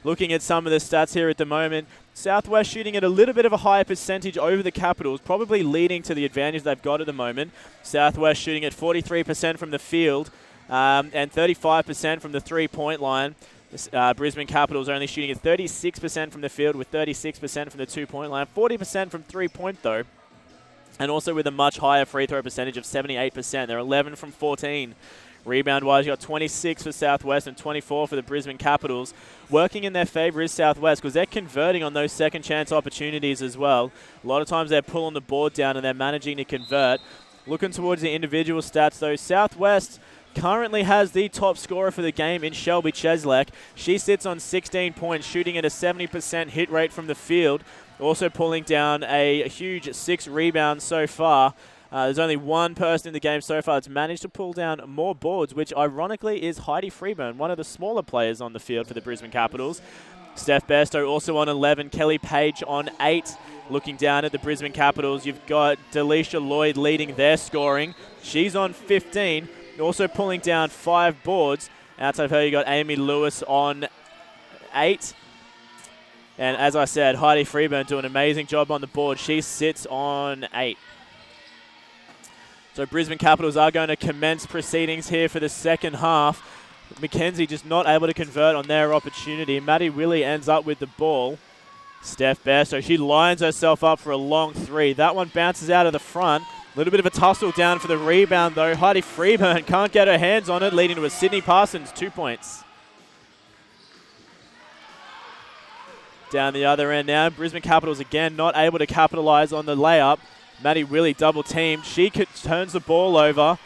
Looking at some of the stats here at the moment, Southwest shooting at a little bit of a higher percentage over the Capitals, probably leading to the advantage they've got at the moment. Southwest shooting at 43% from the field and 35% from the three-point line. Brisbane Capitals only shooting at 36% from the field with 36% from the two-point line, 40% from three-point though, and also with a much higher free throw percentage of 78%. They're 11 from 14. Rebound-wise, you got 26 for Southwest and 24 for the Brisbane Capitals. Working in their favour is Southwest because they're converting on those second-chance opportunities as well. A lot of times they're pulling the board down and they're managing to convert. Looking towards the individual stats, though, Southwest currently has the top scorer for the game in Shelby Cheslek. She sits on 16 points, shooting at a 70% hit rate from the field, also pulling down a huge 6 rebounds so far. There's only one person in the game so far that's managed to pull down more boards, which ironically is Heidi Freeburn, one of the smaller players on the field for the Brisbane Capitals. Steph Besto also on 11, Kelly Page on 8. Looking down at the Brisbane Capitals, you've got Delisha Lloyd leading their scoring. She's on 15, also pulling down 5 boards. Outside of her, you got Amy Lewis on 8. And as I said, Heidi Freeburn doing an amazing job on the board. She sits on 8. So Brisbane Capitals are going to commence proceedings here for the second half. Mackenzie just not able to convert on their opportunity. Maddie Willie ends up with the ball. Steph Besto, she lines herself up for a long 3. That one bounces out of the front. A little bit of a tussle down for the rebound though. Heidi Freeburn can't get her hands on it, leading to a Sydney Parsons 2 points. Down the other end now, Brisbane Capitals again not able to capitalise on the layup. Maddie Willie double teamed. She turns the ball over.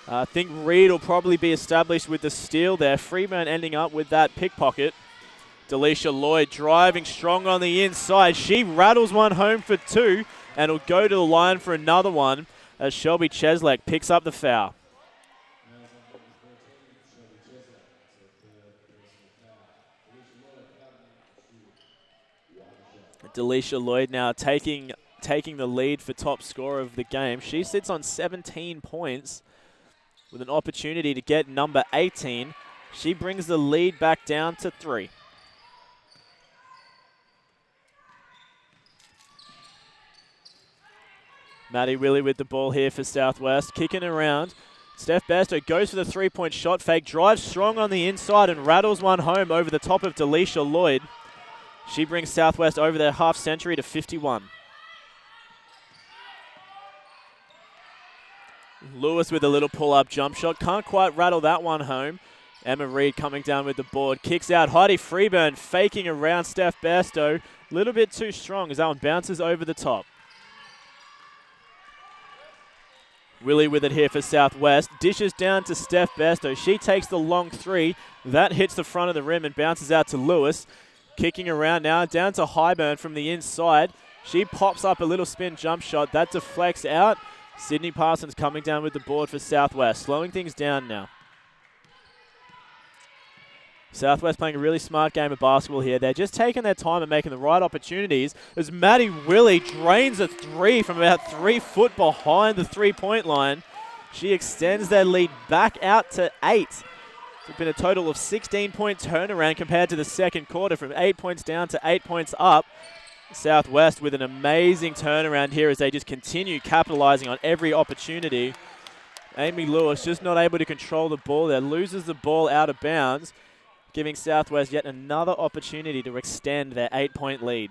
I think Reed will probably be established with the steal there. Freeburn ending up with that pickpocket. Delisha Lloyd driving strong on the inside. She rattles one home for 2 and will go to the line for another one as Shelby Cheslek picks up the foul. Delisha Lloyd now taking the lead for top scorer of the game. She sits on 17 points with an opportunity to get number 18. She brings the lead back down to 3. Maddie Willie with the ball here for Southwest, kicking around. Steph Besto goes for the 3-point shot fake, drives strong on the inside and rattles one home over the top of Delisha Lloyd. She brings Southwest over their half century to 51. Lewis with a little pull-up jump shot. Can't quite rattle that one home. Emma Reed coming down with the board. Kicks out. Heidi Freeburn faking around Steph Besto. A little bit too strong as that one bounces over the top. Willie with it here for Southwest. Dishes down to Steph Besto. She takes the long 3. That hits the front of the rim and bounces out to Lewis. Kicking around now. Down to Highburn from the inside. She pops up a little spin jump shot. That deflects out. Sydney Parsons coming down with the board for Southwest. Slowing things down now. Southwest playing a really smart game of basketball here. They're just taking their time and making the right opportunities as Maddie Willie drains a 3 from about 3 foot behind the 3-point line. She extends their lead back out to 8. It's been a total of 16-point turnaround compared to the second quarter, from 8 points down to 8 points up. Southwest with an amazing turnaround here as they just continue capitalizing on every opportunity. Amy Lewis just not able to control the ball there, loses the ball out of bounds, giving Southwest yet another opportunity to extend their 8-point lead.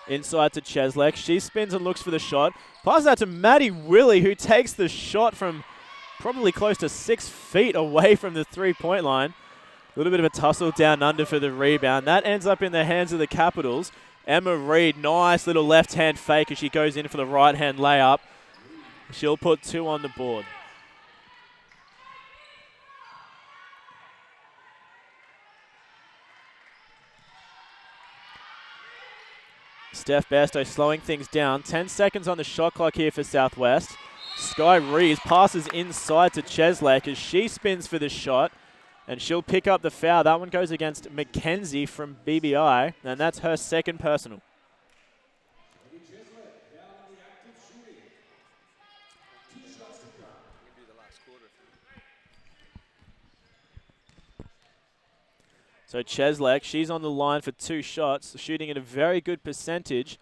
Inside to Cheslek. She spins and looks for the shot. Passes out to Maddie Willie, who takes the shot from probably close to 6 feet away from the 3-point line. A little bit of a tussle down under for the rebound. That ends up in the hands of the Capitals. Emma Reed, nice little left-hand fake as she goes in for the right-hand layup. She'll put 2 on the board. Steph Bairstow slowing things down. 10 seconds on the shot clock here for Southwest. Sky Rees passes inside to Cheslake as she spins for the shot, and she'll pick up the foul. That one goes against Mackenzie from BBI, and that's her second personal. So Cheslake, she's on the line for 2 shots, shooting at a very good percentage.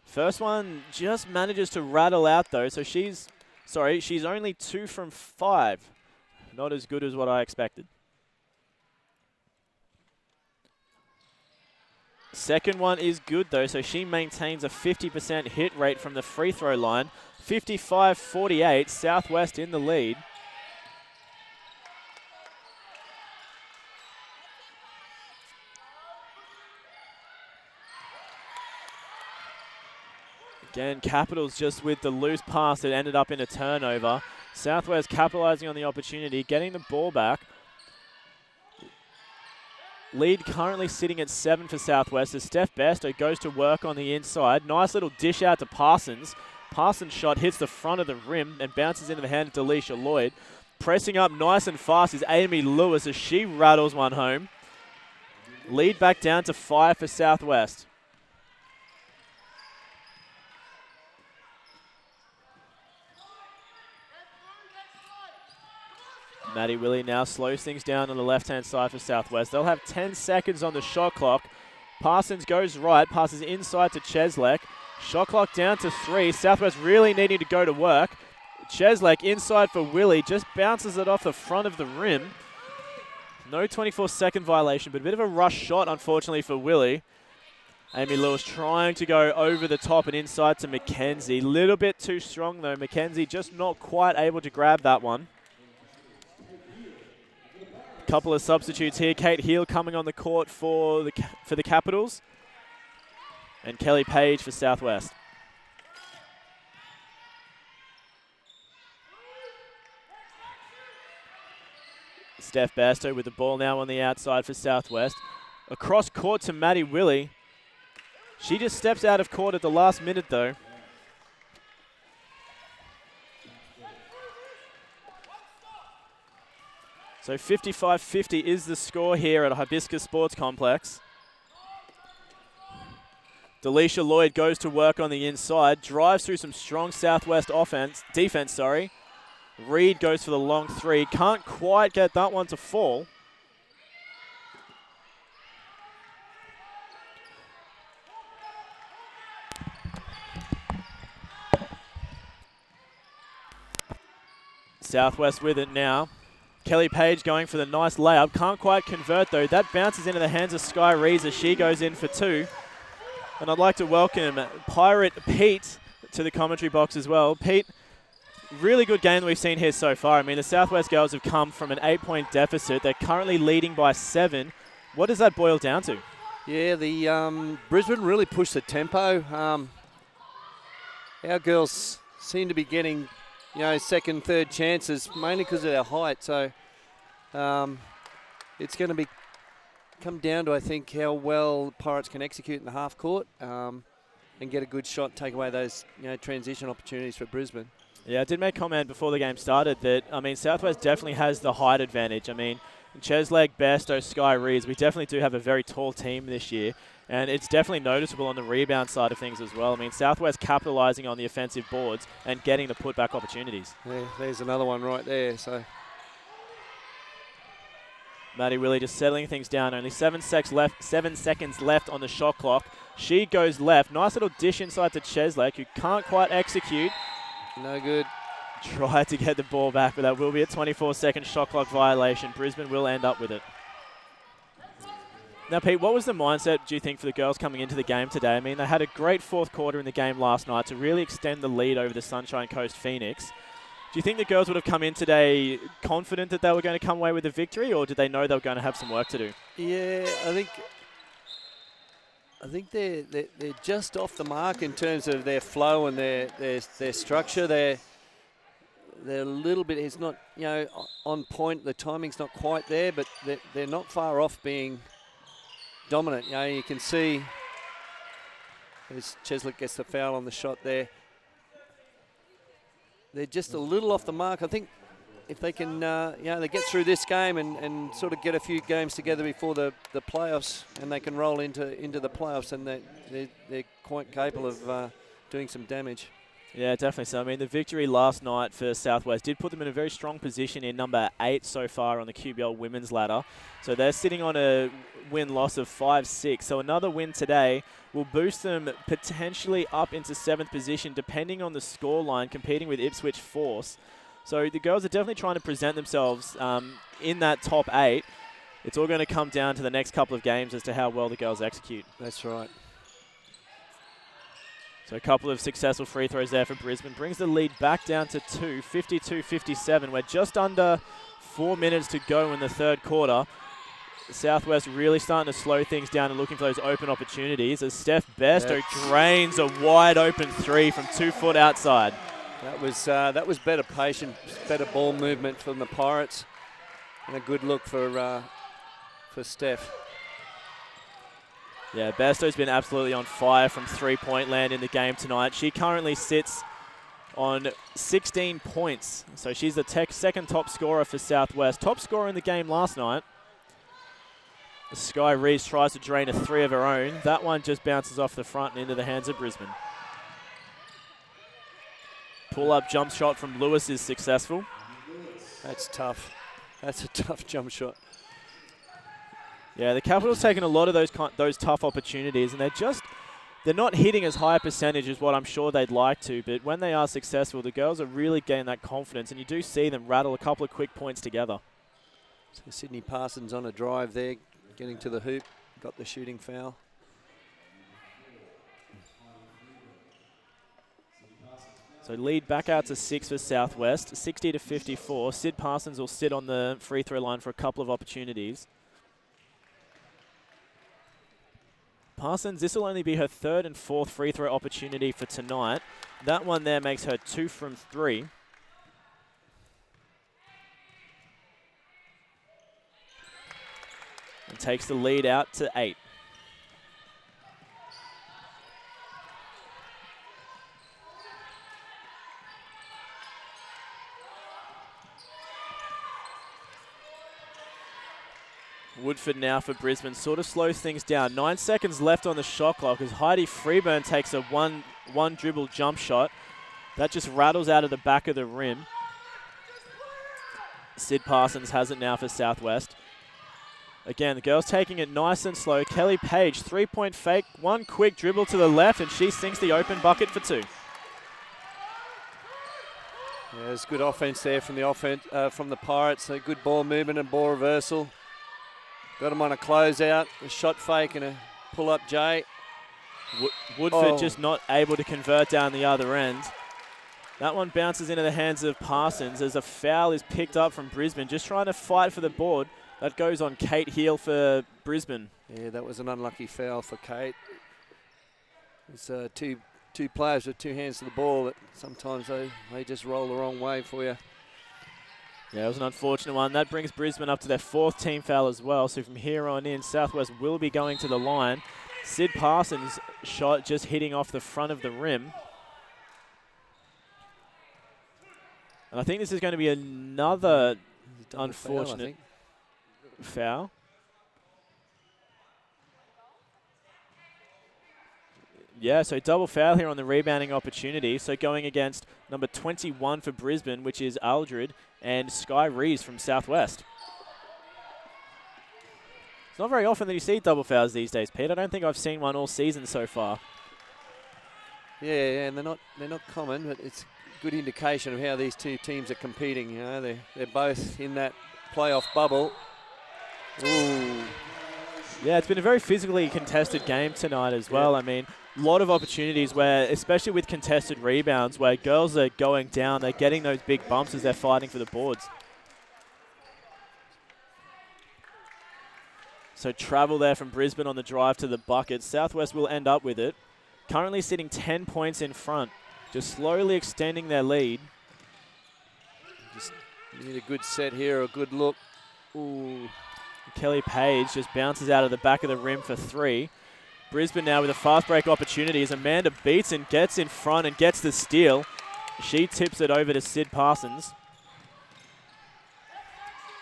First one just manages to rattle out though, so she's only 2 from 5. Not as good as what I expected. Second one is good though, so she maintains a 50% hit rate from the free throw line. 55-48, Southwest in the lead. Again, Capitals just with the loose pass that ended up in a turnover. Southwest capitalizing on the opportunity, getting the ball back. Lead currently sitting at 7 for Southwest as Steph Bairstow goes to work on the inside. Nice little dish out to Parsons. Parsons' shot hits the front of the rim and bounces into the hand of Delisha Lloyd. Pressing up nice and fast is Amy Lewis as she rattles one home. Lead back down to 5 for Southwest. Maddie Willie now slows things down on the left-hand side for Southwest. They'll have 10 seconds on the shot clock. Parsons goes right, passes inside to Cheslake. Shot clock down to 3. Southwest really needing to go to work. Cheslake inside for Willie, just bounces it off the front of the rim. No 24-second violation, but a bit of a rush shot, unfortunately, for Willie. Amy Lewis trying to go over the top and inside to Mackenzie. Little bit too strong, though. Mackenzie just not quite able to grab that one. Couple of substitutes here. Kate Heel coming on the court for the Capitals, and Kelly Page for Southwest. Steph Bairstow with the ball now on the outside for Southwest. Across court to Maddie Willie. She just steps out of court at the last minute though. So 55-50 is the score here at Hibiscus Sports Complex. Delisha Lloyd goes to work on the inside, drives through some strong Southwest defense. Reed goes for the long 3, can't quite get that one to fall. Southwest with it now. Kelly Page going for the nice layup. Can't quite convert though. That bounces into the hands of Sky Rees as she goes in for 2. And I'd like to welcome Pirate Pete to the commentary box as well. Pete, really good game that we've seen here so far. I mean, the Southwest girls have come from an 8-point deficit. They're currently leading by 7. What does that boil down to? Yeah, the Brisbane really pushed the tempo. Our girls seem to be getting, second, third chances, mainly because of their height. So it's going to come down to, I think, how well Pirates can execute in the half court and get a good shot, take away those transition opportunities for Brisbane. Yeah, I did make a comment before the game started that, Southwest definitely has the height advantage. Cheslake, Bairstow, Sky Rees, we definitely do have a very tall team this year. And it's definitely noticeable on the rebound side of things as well. Southwest capitalising on the offensive boards and getting the putback opportunities. Yeah, there's another one right there. So Maddie Willie just settling things down. Only 7 seconds left on the shot clock. She goes left. Nice little dish inside to Cheslake, who can't quite execute. No good. Tried to get the ball back, but that will be a 24-second shot clock violation. Brisbane will end up with it. Now, Pete, what was the mindset, do you think, for the girls coming into the game today? They had a great fourth quarter in the game last night to really extend the lead over the Sunshine Coast Phoenix. Do you think the girls would have come in today confident that they were going to come away with a victory, or did they know they were going to have some work to do? Yeah, I think they're just off the mark in terms of their flow and their structure. They're a little bit, it's not on point. The timing's not quite there, but they're not far off being dominant. You can see as Cheslett gets the foul on the shot there. They're just a little off the mark. I think if they can, they get through this game and sort of get a few games together before the playoffs, and they can roll into the playoffs, and they're quite capable of doing some damage. Yeah, definitely so. I mean, the victory last night for Southwest did put them in a very strong position in number 8 so far on the QBL women's ladder. So they're sitting on a win-loss of 5-6. So another win today will boost them potentially up into 7th position, depending on the scoreline, competing with Ipswich Force. So the girls are definitely trying to present themselves in that top 8. It's all going to come down to the next couple of games as to how well the girls execute. That's right. So a couple of successful free throws there for Brisbane. Brings the lead back down to 2, 52-57. We're just under 4 minutes to go in the third quarter. Southwest really starting to slow things down and looking for those open opportunities as Steph Besto drains a wide open 3 from 2 foot outside. That was better patience, better ball movement from the Pirates, and a good look for Steph. Yeah, Besto's been absolutely on fire from three-point land in the game tonight. She currently sits on 16 points. So she's the second top scorer for Southwest. Top scorer in the game last night. Sky Reeves tries to drain a 3 of her own. That one just bounces off the front and into the hands of Brisbane. Pull-up jump shot from Lewis is successful. That's tough. That's a tough jump shot. Yeah, the Capitals taking a lot of those tough opportunities, and they're not hitting as high a percentage as what I'm sure they'd like to, but when they are successful, the girls are really gaining that confidence, and you do see them rattle a couple of quick points together. So Sydney Parsons on a drive there, getting to the hoop, got the shooting foul. So lead back out to 6 for Southwest, 60-54. Sid Parsons will sit on the free throw line for a couple of opportunities. Parsons, this will only be her 3rd and 4th free throw opportunity for tonight. That one there makes her 2 from 3. And takes the lead out to 8. Woodford now for Brisbane sort of slows things down. 9 seconds left on the shot clock as Heidi Freeburn takes a one dribble jump shot. That just rattles out of the back of the rim. Sid Parsons has it now for Southwest. Again, the girls taking it nice and slow. Kelly Page, 3-point fake, one quick dribble to the left, and she sinks the open bucket for 2. Yeah, there's good offense there from the Pirates. A good ball movement and ball reversal. Got them on a closeout, a shot fake and a pull-up J. Woodford just not able to convert down the other end. That one bounces into the hands of Parsons as a foul is picked up from Brisbane, just trying to fight for the board. That goes on Kate Heel for Brisbane. Yeah, that was an unlucky foul for Kate. It's two players with 2 hands to the ball that sometimes they just roll the wrong way for you. Yeah, it was an unfortunate one. That brings Brisbane up to their 4th team foul as well. So from here on in, Southwest will be going to the line. Sid Parsons' shot just hitting off the front of the rim. And I think this is going to be another unfortunate foul. Yeah, so double foul here on the rebounding opportunity. So going against number 21 for Brisbane, which is Aldred, and Sky Reeves from Southwest. It's not very often that you see double fouls these days, Pete. I don't think I've seen one all season so far. Yeah, and they're not common, but it's a good indication of how these 2 teams are competing. You know, they're both in that playoff bubble. Ooh. Yeah, it's been a very physically contested game tonight as well. I mean, a lot of opportunities where, especially with contested rebounds, where girls are going down, they're getting those big bumps as they're fighting for the boards. So travel there from Brisbane on the drive to the bucket. Southwest will end up with it. Currently sitting 10 points in front, just slowly extending their lead. Just need a good set here, a good look. Ooh. Kelly Page just bounces out of the back of the rim for 3. Brisbane now with a fast break opportunity as Amanda Beatson gets in front and gets the steal. She tips it over to Sid Parsons.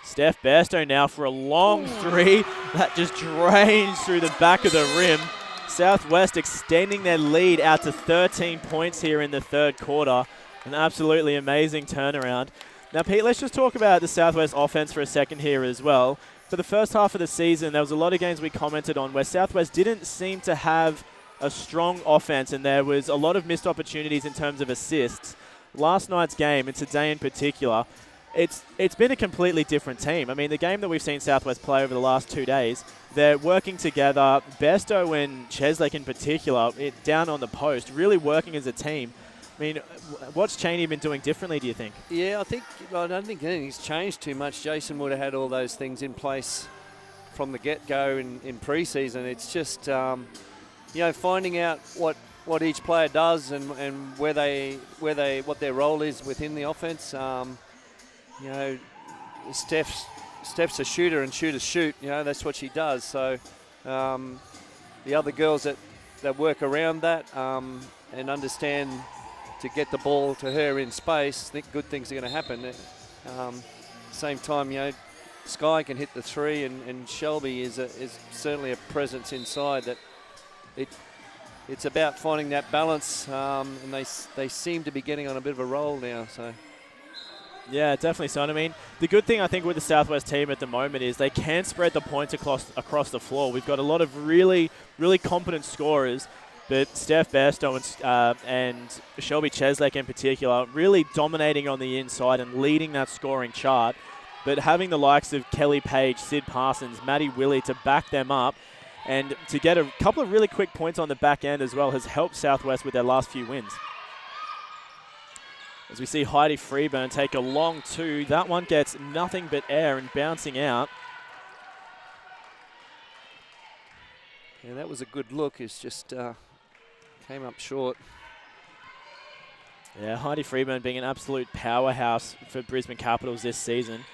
Steph Bairstow now for a long three that just drains through the back of the rim. Southwest extending their lead out to 13 points here in the third quarter. An absolutely amazing turnaround. Now, Pete, let's just talk about the Southwest offense for a second here as well. For the first half of the season, there was a lot of games we commented on where Southwest didn't seem to have a strong offense, and there was a lot of missed opportunities in terms of assists. Last night's game, and today in particular, it's been a completely different team. I mean, the game that we've seen Southwest play over the last 2 days, they're working together. Bairstow and Cheslake in particular, down on the post, really working as a team. I mean, what's Cheney been doing differently, do you think? Yeah, I don't think anything's changed too much. Jason would have had all those things in place from the get-go in pre-season. It's just, finding out what each player does and what their role is within the offense. Steph's a shooter and shooters shoot. That's what she does. So the other girls that work around that and understand to get the ball to her in space, think good things are going to happen. Same time, Sky can hit the three, and Shelby is certainly a presence inside. That it's about finding that balance, and they seem to be getting on a bit of a roll now. So. Yeah, definitely so. I mean, the good thing I think with the Southwest team at the moment is they can spread the points across the floor. We've got a lot of really, really competent scorers, but Steph Bairstow and Shelby Cheslake in particular really dominating on the inside and leading that scoring chart. But having the likes of Kelly Page, Sid Parsons, Maddie Willie to back them up and to get a couple of really quick points on the back end as well has helped Southwest with their last few wins. As we see Heidi Freeburn take a long two. That one gets nothing but air and bouncing out. Yeah, that was a good look. It's just came up short. Yeah, Heidi Freeburn being an absolute powerhouse for Brisbane Capitals this season.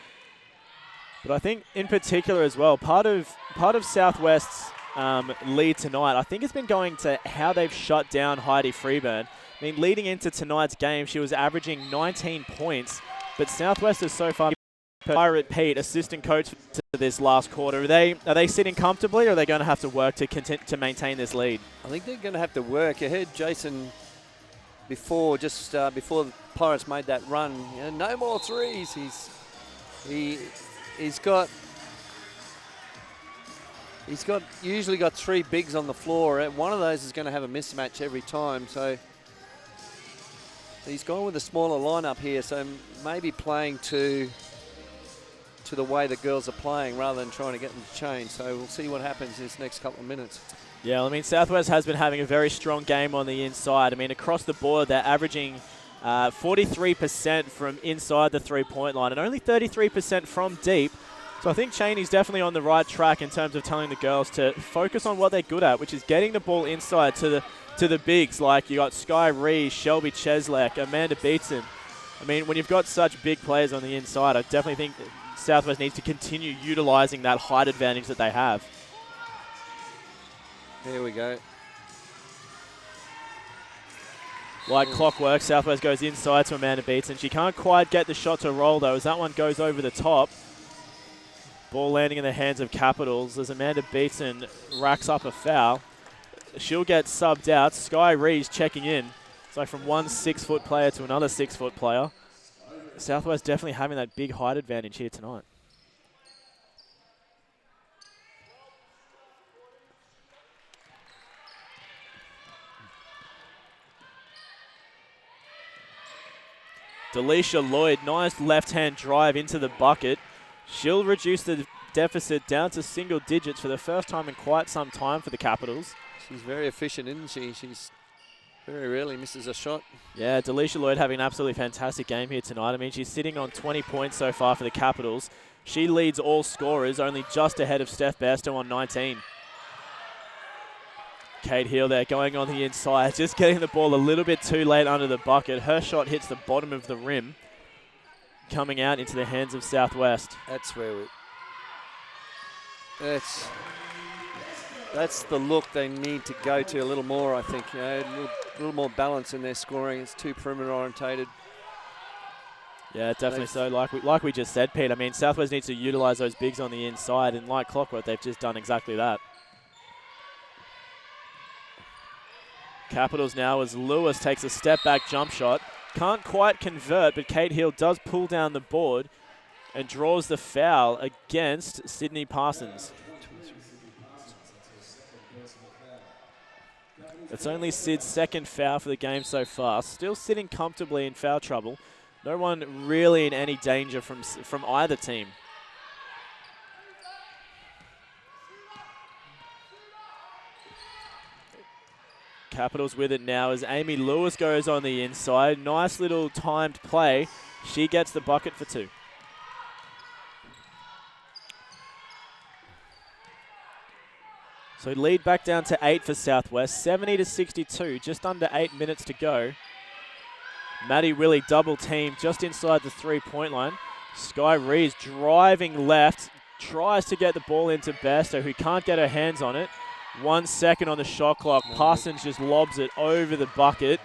But I think in particular as well, part of Southwest's lead tonight, I think it's been going to how they've shut down Heidi Freeburn. I mean, leading into tonight's game, she was averaging 19 points, but Southwest is so far. Pirate Pete, assistant coach to this last quarter. Are they sitting comfortably, or are they going to have to work to maintain this lead? I think they're going to have to work. I heard Jason before the Pirates made that run. No more threes. He's usually got three bigs on the floor. One of those is going to have a mismatch every time. So he's gone with a smaller lineup here. So maybe playing to the way the girls are playing rather than trying to get them to change. So we'll see what happens in this next couple of minutes. Yeah, I mean, Southwest has been having a very strong game on the inside. I mean, across the board, they're averaging 43% from inside the three-point line and only 33% from deep. So I think Cheney's definitely on the right track in terms of telling the girls to focus on what they're good at, which is getting the ball inside to the bigs, like you got Sky Rees, Shelby Cheslake, Amanda Beatson. I mean, when you've got such big players on the inside, I definitely think Southwest needs to continue utilising that height advantage that they have. There we go. Like clockwork, Southwest goes inside to Amanda Beatson. She can't quite get the shot to roll, though, as that one goes over the top. Ball landing in the hands of Capitals as Amanda Beatson racks up a foul. She'll get subbed out. Sky Rees checking in. It's like from one 6-foot player to another 6-foot player. Southwest definitely having that big height advantage here tonight. Delisha Lloyd, nice left-hand drive into the bucket. She'll reduce the deficit down to single digits for the first time in quite some time for the Capitals. She's very efficient, isn't she? She's very rarely misses a shot. Yeah, Delisha Lloyd having an absolutely fantastic game here tonight. I mean, she's sitting on 20 points so far for the Capitals. She leads all scorers, only just ahead of Steph Bairstow on 19. Kate Hill there going on the inside, just getting the ball a little bit too late under the bucket. Her shot hits the bottom of the rim, coming out into the hands of Southwest. That's That's the look they need to go to a little more, I think. You know, a little more balance in their scoring. It's too perimeter orientated. Yeah, definitely so. Like we just said, Pete, I mean, Southwest needs to utilise those bigs on the inside, and like clockwork, they've just done exactly that. Capitals now as Lewis takes a step-back jump shot. Can't quite convert, but Kate Hill does pull down the board and draws the foul against Sydney Parsons. It's only Sid's second foul for the game so far. Still sitting comfortably in foul trouble. No one really in any danger from either team. Capitals with it now as Amy Lewis goes on the inside. Nice little timed play. She gets the bucket for 2. So lead back down to 8 for Southwest, 70-62, just under 8 minutes to go. Maddie Willie double team just inside the 3-point line. Sky Rees driving left, tries to get the ball into Bairstow, who can't get her hands on it. 1 second on the shot clock. Parsons just lobs it over the bucket.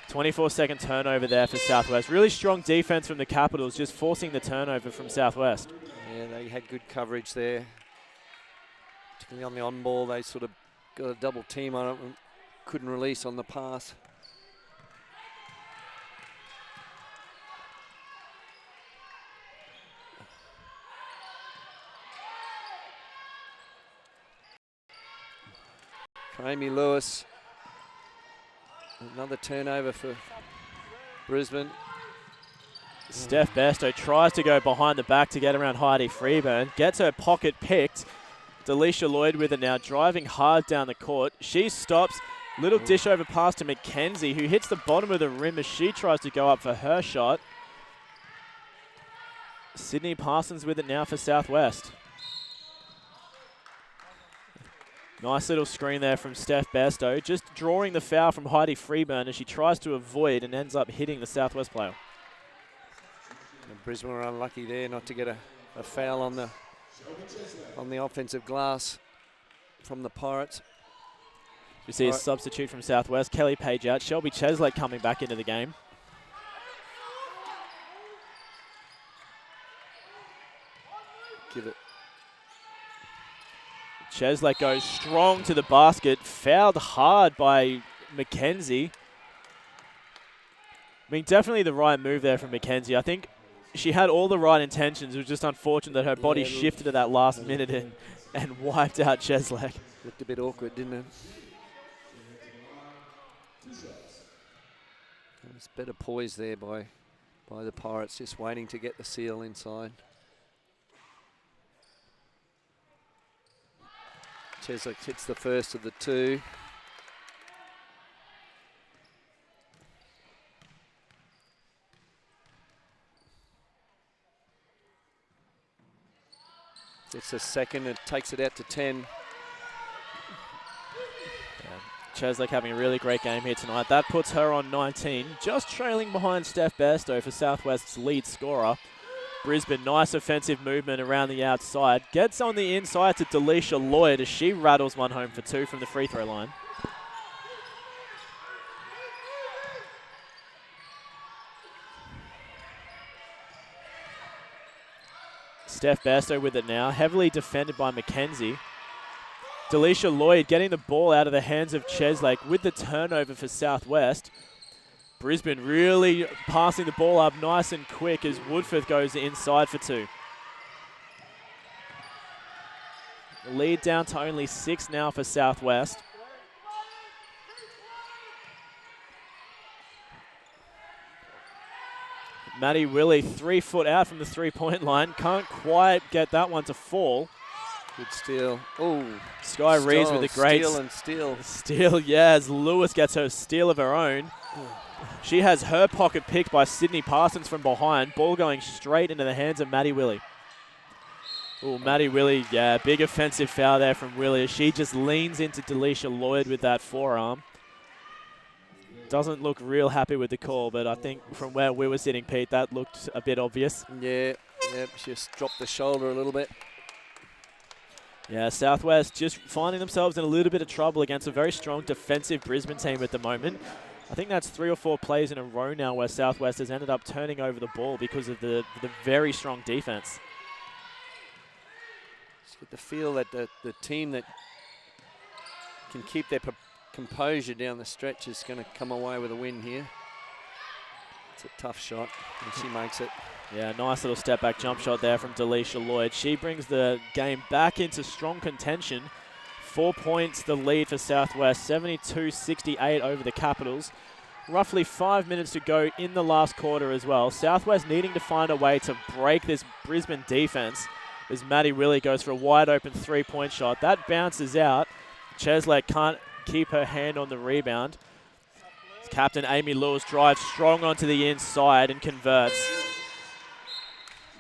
24-second turnover there for Southwest. Really strong defense from the Capitals, just forcing the turnover from Southwest. Yeah, they had good coverage there. Particularly on the on ball, they sort of got a double team on it and couldn't release on the pass. Amy Lewis, another turnover for Brisbane. Steph Bairstow tries to go behind the back to get around Heidi Freeburn. Gets her pocket picked. Delisha Lloyd with it now, driving hard down the court. She stops. Little dish over pass to McKenzie, who hits the bottom of the rim as she tries to go up for her shot. Sydney Parsons with it now for Southwest. Nice little screen there from Steph Bairstow, just drawing the foul from Heidi Freeburn as she tries to avoid and ends up hitting the Southwest player. And Brisbane were unlucky there not to get a foul on the offensive glass from the Pirates. We see a substitute from Southwest, Kelly Page out, Shelby Cheslake coming back into the game. Give it. Cheslake goes strong to the basket, fouled hard by McKenzie. I mean, definitely the right move there from McKenzie. I think she had all the right intentions. It was just unfortunate that her body shifted at that last minute and wiped out Cheslake. Looked a bit awkward, didn't it? There's better poise there by the Pirates, just waiting to get the seal inside. Cheslake hits the first of the 2. It's a second, it takes it out to 10. Cheslake having a really great game here tonight. That puts her on 19, just trailing behind Steph Bairstow for Southwest's lead scorer. Brisbane, nice offensive movement around the outside. Gets on the inside to Delisha Lloyd as she rattles one home for 2 from the free throw line. Steph Bairstow with it now, heavily defended by McKenzie. Delisha Lloyd getting the ball out of the hands of Cheslake with the turnover for Southwest. Brisbane really passing the ball up nice and quick as Woodforth goes inside for 2. Lead down to only 6 now for Southwest. Maddie Willie 3 foot out from the 3-point line. Can't quite get that one to fall. Good steal. Oh, Sky Rees with a great steal, yeah, as Lewis gets her steal of her own. She has her pocket picked by Sydney Parsons from behind. Ball going straight into the hands of Maddie Willie. Oh, Maddie Willie, yeah, big offensive foul there from Willie. She just leans into Delisha Lloyd with that forearm. Doesn't look real happy with the call, but I think from where we were sitting, Pete, that looked a bit obvious. Yeah, just dropped the shoulder a little bit. Yeah, Southwest just finding themselves in a little bit of trouble against a very strong defensive Brisbane team at the moment. I think that's 3 or 4 plays in a row now where Southwest has ended up turning over the ball because of the very strong defense. Just get the feel that the team that can keep their composure down the stretch is going to come away with a win here. It's a tough shot, and she makes it. Yeah, nice little step back jump shot there from Delisha Lloyd. She brings the game back into strong contention. 4 points the lead for Southwest, 72-68 over the Capitals. Roughly 5 minutes to go in the last quarter as well. Southwest needing to find a way to break this Brisbane defense as Maddie Willie goes for a wide open 3-point shot. That bounces out. Cheslek can't keep her hand on the rebound. Captain Amy Lewis drives strong onto the inside and converts.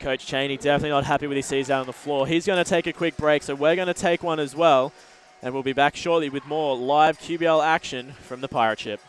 Coach Cheney definitely not happy with his sees out on the floor. He's going to take a quick break, so we're going to take one as well. And we'll be back shortly with more live QBL action from the Pirate Ship.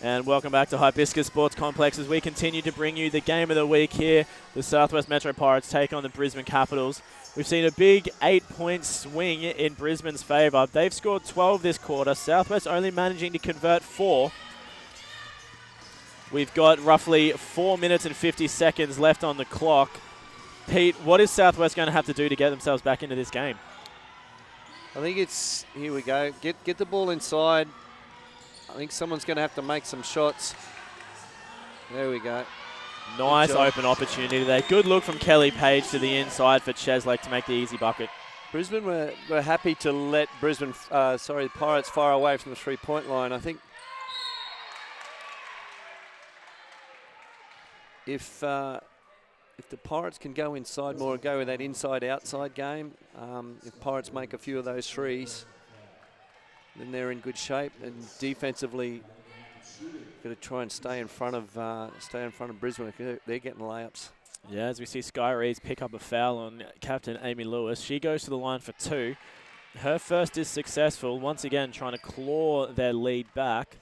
And welcome back to Hibiscus Sports Complex as we continue to bring you the game of the week here. The Southwest Metro Pirates take on the Brisbane Capitals. We've seen a big 8-point swing in Brisbane's favour. They've scored 12 this quarter. Southwest only managing to convert 4. We've got roughly 4 minutes and 50 seconds left on the clock. Pete, what is Southwest going to have to do to get themselves back into this game? I think it's, here we go, get the ball inside. I think someone's going to have to make some shots. There we go. Nice open opportunity there. Good look from Kelly Page to the inside for Cheslek to make the easy bucket. Brisbane were happy to let the Pirates fire away from the 3-point line. I think if the Pirates can go inside more and go with that inside-outside game, if Pirates make a few of those threes, then they're in good shape. And defensively, got to try and stay in front of Brisbane. They're getting layups. Yeah, as we see Sky Reeves pick up a foul on Captain Amy Lewis. She goes to the line for 2. Her first is successful, once again trying to claw their lead back.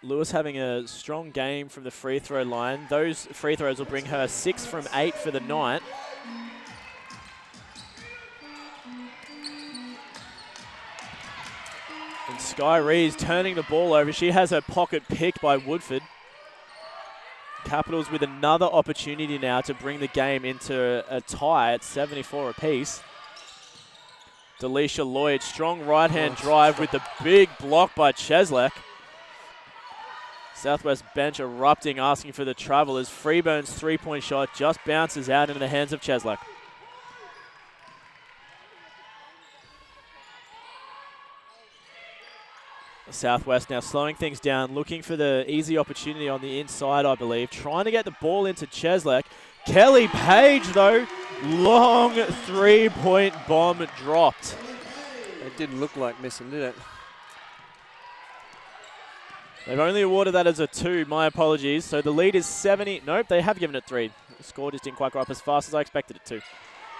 Lewis having a strong game from the free throw line. Those free throws will bring her 6 from 8 for the night. And Sky Reeves turning the ball over. She has her pocket picked by Woodford. Capitals with another opportunity now to bring the game into a tie at 74 apiece. Delisha Lloyd, strong right-hand drive with the big block by Cheslek. Southwest bench erupting, asking for the travel as Freeburn's 3-point shot just bounces out into the hands of Cheslek. Southwest now slowing things down, looking for the easy opportunity on the inside, I believe. Trying to get the ball into Cheslek. Kelly Page, though, long 3-point bomb dropped. It didn't look like missing, did it? They've only awarded that as a 2. My apologies. So the lead is 70. Nope, they have given it 3. The score just didn't quite go up as fast as I expected it to.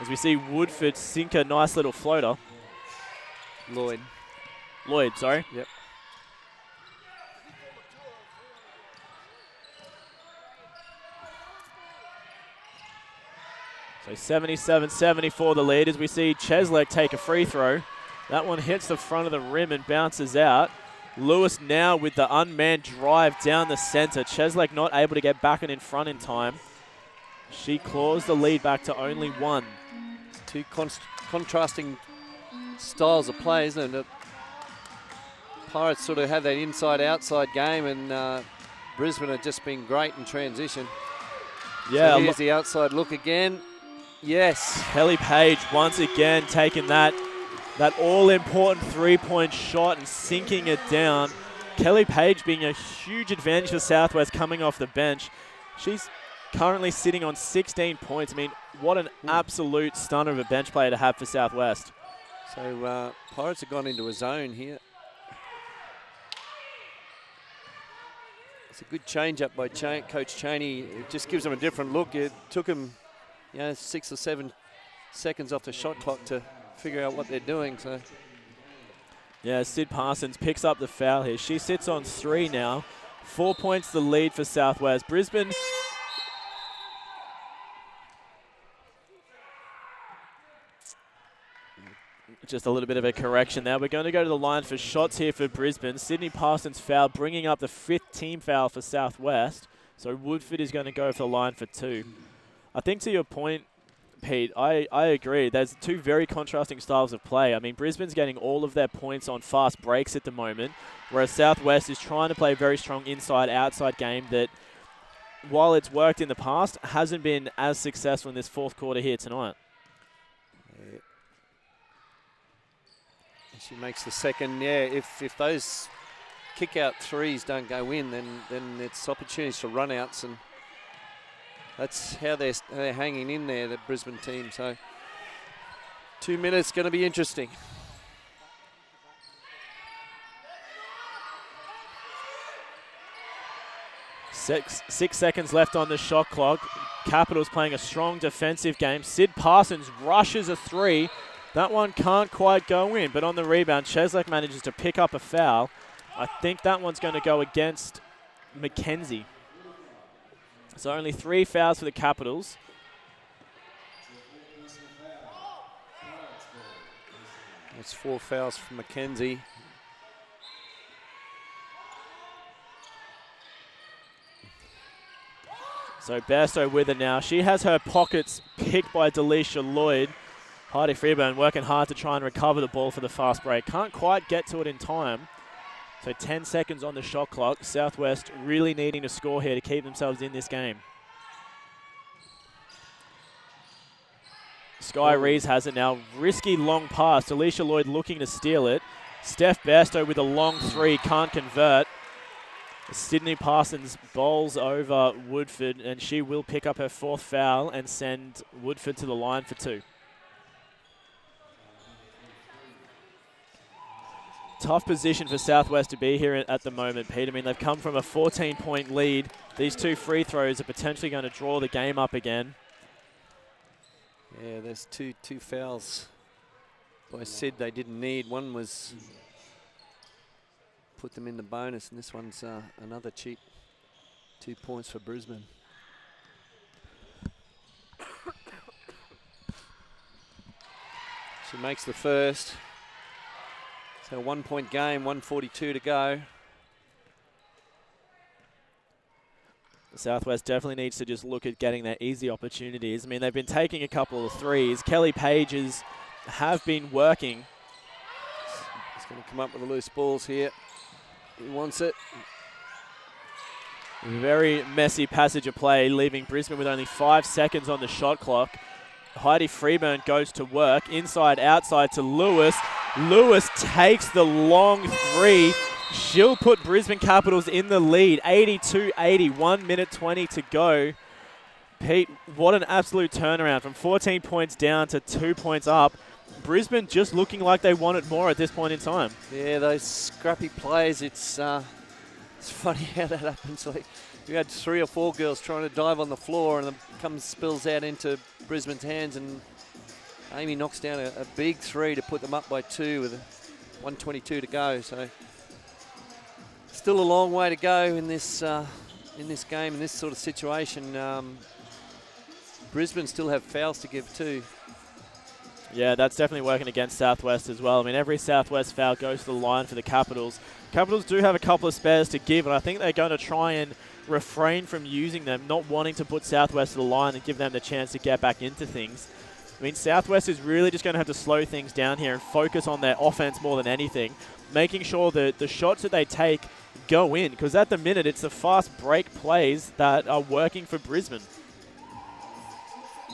As we see Woodford sink a nice little floater. Lloyd, sorry. Yep. So 77-74 the lead as we see Cheslek take a free throw. That one hits the front of the rim and bounces out. Lewis now with the unmanned drive down the center. Cheslek not able to get back and in front in time. She claws the lead back to only 1. Two contrasting styles of play, isn't it? Pirates sort of have that inside-outside game, and Brisbane have just been great in transition. Yeah, so here's the outside look again. Yes. Kelly Page once again taking that all-important three-point shot and sinking it down. Kelly Page being a huge advantage for Southwest coming off the bench. She's currently sitting on 16 points. I mean, what an absolute stunner of a bench player to have for Southwest. So Pirates have gone into a zone here. It's a good change-up by Coach Cheney. It just gives them a different look. It took him 6 or 7 seconds off the shot clock to figure out what they're doing. So, yeah, Sid Parsons picks up the foul here. She sits on 3 now. 4 points the lead for Southwest. Brisbane. Just a little bit of a correction there. We're going to go to the line for shots here for Brisbane. Sydney Parsons foul, bringing up the 5th team foul for Southwest. So Woodford is going to go for the line for 2. I think to your point, Pete, I agree. There's 2 very contrasting styles of play. I mean, Brisbane's getting all of their points on fast breaks at the moment, whereas Southwest is trying to play a very strong inside-outside game that, while it's worked in the past, hasn't been as successful in this 4th quarter here tonight. Yeah. She makes the second. Yeah, if those kick-out threes don't go in, then it's opportunities for run-outs, and that's how they're hanging in there, the Brisbane team. So 2 minutes going to be interesting. Six seconds left on the shot clock. Capitals playing a strong defensive game. Sid Parsons rushes a 3. That one can't quite go in, but on the rebound, Cheslek manages to pick up a foul. I think that one's going to go against Mackenzie. So only 3 fouls for the Capitals. That's 4 fouls for Mackenzie. So Bairstow with it now. She has her pockets picked by Delisha Lloyd. Heidi Freeburn working hard to try and recover the ball for the fast break. Can't quite get to it in time. So 10 seconds on the shot clock. Southwest really needing to score here to keep themselves in this game. Sky Rees has it now. Risky long pass. Alicia Lloyd looking to steal it. Steph Bairstow with a long 3. Can't convert. Sydney Parsons bowls over Woodford, and she will pick up her 4th foul and send Woodford to the line for 2. Tough position for Southwest to be here at the moment, Pete. I mean, they've come from a 14-point lead. These 2 free throws are potentially going to draw the game up again. Yeah, there's two fouls by Sid they didn't need. One was put them in the bonus, and this one's another cheap 2 points for Brisbane. She makes the first. So a 1-point game, 1:42 to go. Southwest definitely needs to just look at getting their easy opportunities. I mean, they've been taking a couple of threes. Kelly Pages have been working. He's going to come up with the loose balls here. He wants it. Very messy passage of play, leaving Brisbane with only 5 seconds on the shot clock. Heidi Freeburn goes to work, inside, outside to Lewis. Lewis takes the long 3. She'll put Brisbane Capitals in the lead, 82-80, 1 minute 20 to go. Pete, what an absolute turnaround from 14 points down to 2 points up. Brisbane just looking like they want it more at this point in time. Yeah, those scrappy plays, it's funny how that happens. Like, you had 3 or 4 girls trying to dive on the floor, and it spills out into Brisbane's hands, and Amy knocks down a big 3 to put them up by 2 with 1:22 to go. So still a long way to go in this game, in this sort of situation. Brisbane still have fouls to give too. Yeah, that's definitely working against Southwest as well. I mean, every Southwest foul goes to the line for the Capitals. Capitals do have a couple of spares to give, and I think they're going to try and refrain from using them, not wanting to put Southwest to the line and give them the chance to get back into things. I mean, Southwest is really just going to have to slow things down here and focus on their offense more than anything, making sure that the shots that they take go in, because at the minute it's the fast break plays that are working for Brisbane.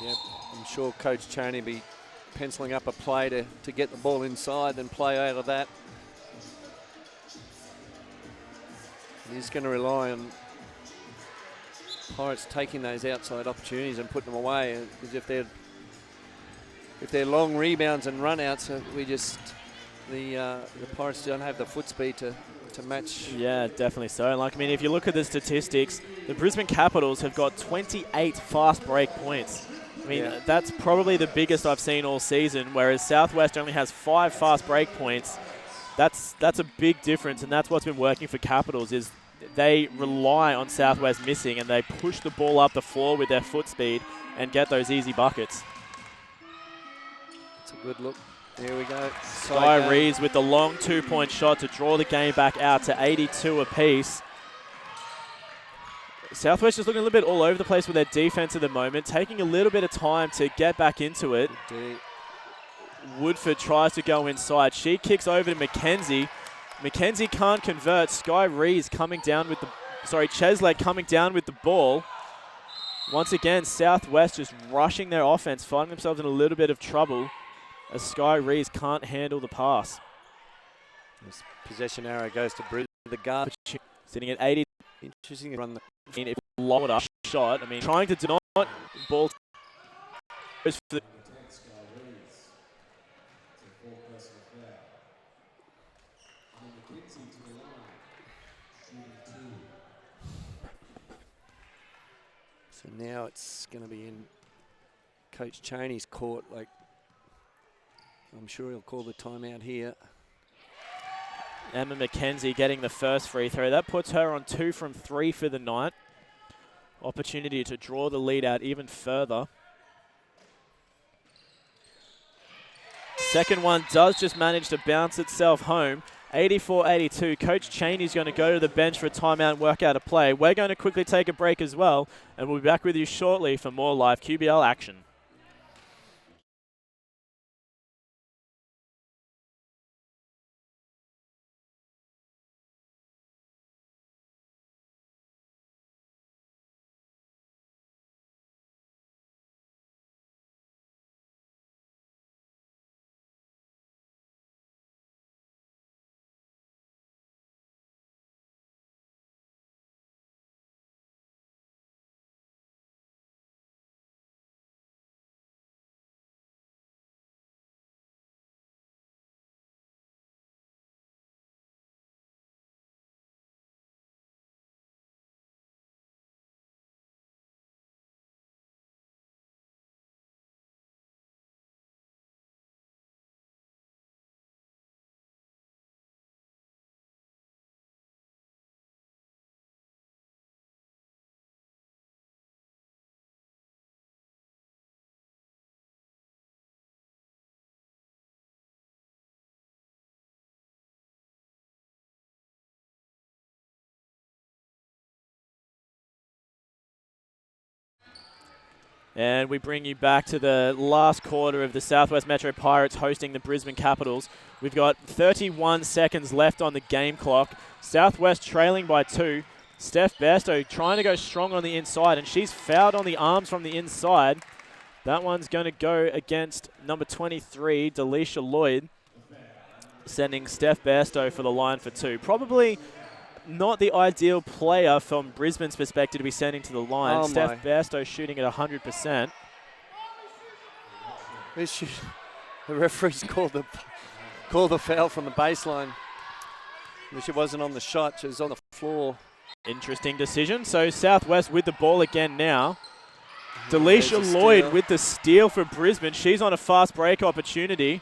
Yep, I'm sure Coach Cheney will be penciling up a play to get the ball inside and play out of that. He's going to rely on Pirates taking those outside opportunities and putting them away, because if they're long rebounds and run-outs, the Pirates don't have the foot speed to match. Yeah, definitely so. Like, I mean, if you look at the statistics, the Brisbane Capitals have got 28 fast break points. I mean, that's probably the biggest I've seen all season, whereas Southwest only has 5 fast break points. That's a big difference, and that's what's been working for Capitals, is they rely on Southwest missing, and they push the ball up the floor with their foot speed and get those easy buckets. It's a good look. There we go. Sky Rees with the long 2-point shot to draw the game back out to 82 apiece. Southwest just looking a little bit all over the place with their defense at the moment, taking a little bit of time to get back into it. Indeed. Woodford tries to go inside. She kicks over to McKenzie. McKenzie can't convert. Sky Rees coming down with the... Chesley coming down with the ball. Once again, Southwest just rushing their offense, finding themselves in a little bit of trouble as Sky Rees can't handle the pass. This possession arrow goes to Brisbane. The guard sitting at 80. Interesting to run the... If lowered up shot, I mean, trying to deny ball goes for the... So now it's going to be in Coach Cheney's court. Like, I'm sure he'll call the timeout here. Emma McKenzie getting the first free throw. That puts her on 2 from 3 for the night. Opportunity to draw the lead out even further. Second one does just manage to bounce itself home. 84-82. Coach Cheney's going to go to the bench for a timeout and work out a play. We're going to quickly take a break as well, and we'll be back with you shortly for more live QBL action. And we bring you back to the last quarter of the Southwest Metro Pirates hosting the Brisbane Capitals. We've got 31 seconds left on the game clock. Southwest trailing by 2. Steph Bairstow trying to go strong on the inside, and she's fouled on the arms from the inside. That one's going to go against number 23, Delisha Lloyd, sending Steph Bairstow for the line for 2. Probably not the ideal player from Brisbane's perspective to be sending to the line. Oh, Steph Bairstow shooting at 100%. The referee's called the foul from the baseline, which it wasn't on the shot. It was on the floor. Interesting decision. So Southwest with the ball again now. Delisha Lloyd with the steal for Brisbane. She's on a fast break opportunity.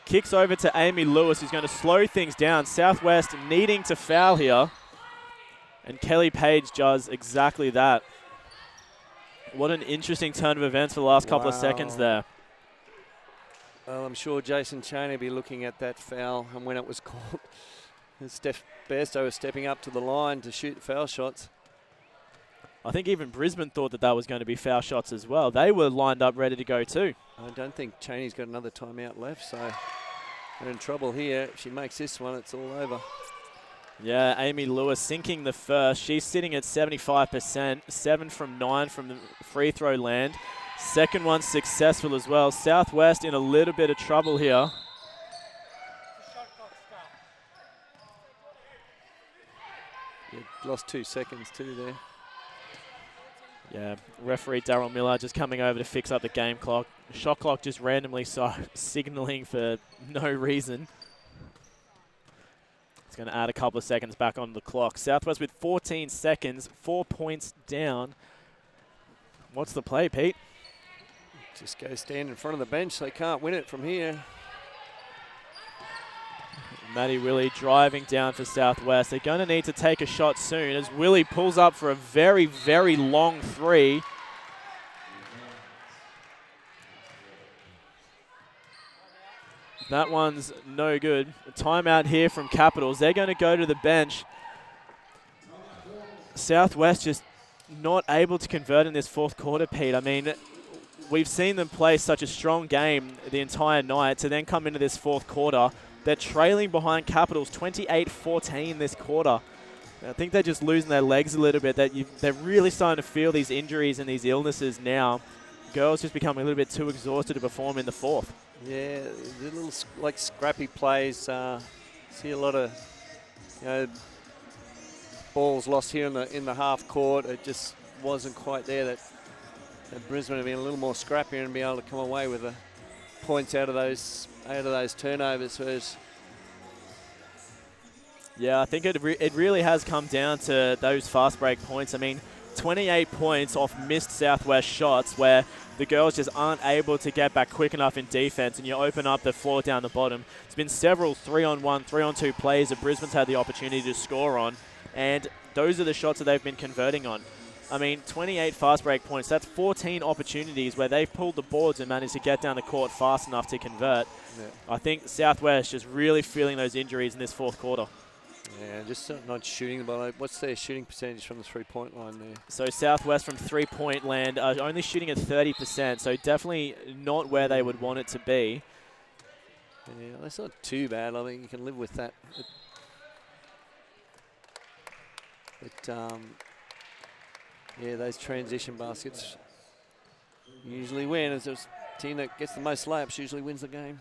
Kicks over to Amy Lewis, who's going to slow things down. Southwest needing to foul here. And Kelly Page does exactly that. What an interesting turn of events for the last couple of seconds there. Well, I'm sure Jason Cheney will be looking at that foul and when it was called. Steph Bairstow was stepping up to the line to shoot foul shots. I think even Brisbane thought that was going to be foul shots as well. They were lined up ready to go too. I don't think Cheney's got another timeout left, so they're in trouble here. If she makes this one, it's all over. Yeah, Amy Lewis sinking the first. She's sitting at 75%, 7 from 9 from the free throw land. Second one successful as well. Southwest in a little bit of trouble here. Yeah, lost 2 seconds too there. Yeah, referee Daryl Miller just coming over to fix up the game clock. Shot clock just randomly signaling for no reason. It's going to add a couple of seconds back on the clock. Southwest with 14 seconds, 4 points down. What's the play, Pete? Just go stand in front of the bench. They can't win it from here. Maddie Willie driving down for Southwest. They're going to need to take a shot soon as Willie pulls up for a very, very long three. That one's no good. A timeout here from Capitals. They're going to go to the bench. Southwest just not able to convert in this fourth quarter, Pete. I mean, we've seen them play such a strong game the entire night to then come into this fourth quarter. They're trailing behind Capitals 28-14 this quarter. I think they're just losing their legs a little bit. They're really starting to feel these injuries and these illnesses now. Girls just becoming a little bit too exhausted to perform in the fourth. Yeah, the little like scrappy plays. See a lot of balls lost here in the half court. It just wasn't quite there. That Brisbane have been a little more scrappier and be able to come away with the points out of those turnovers first. Yeah, I think it really has come down to those fast break points. I mean, 28 points off missed Southwest shots where the girls just aren't able to get back quick enough in defense, and you open up the floor down the bottom. There's been several 3-on-1, 3-on-2 plays that Brisbane's had the opportunity to score on, and those are the shots that they've been converting on. I mean, 28 fast break points, that's 14 opportunities where they've pulled the boards and managed to get down the court fast enough to convert. Yeah. I think Southwest just really feeling those injuries in this fourth quarter. Yeah, just not shooting the ball. What's their shooting percentage from the three-point line there? So Southwest from three-point land are only shooting at 30%, so definitely not where they would want it to be. Yeah, that's not too bad. I think you can live with that. But yeah, those transition baskets usually win. As a team that gets the most layups usually wins the game.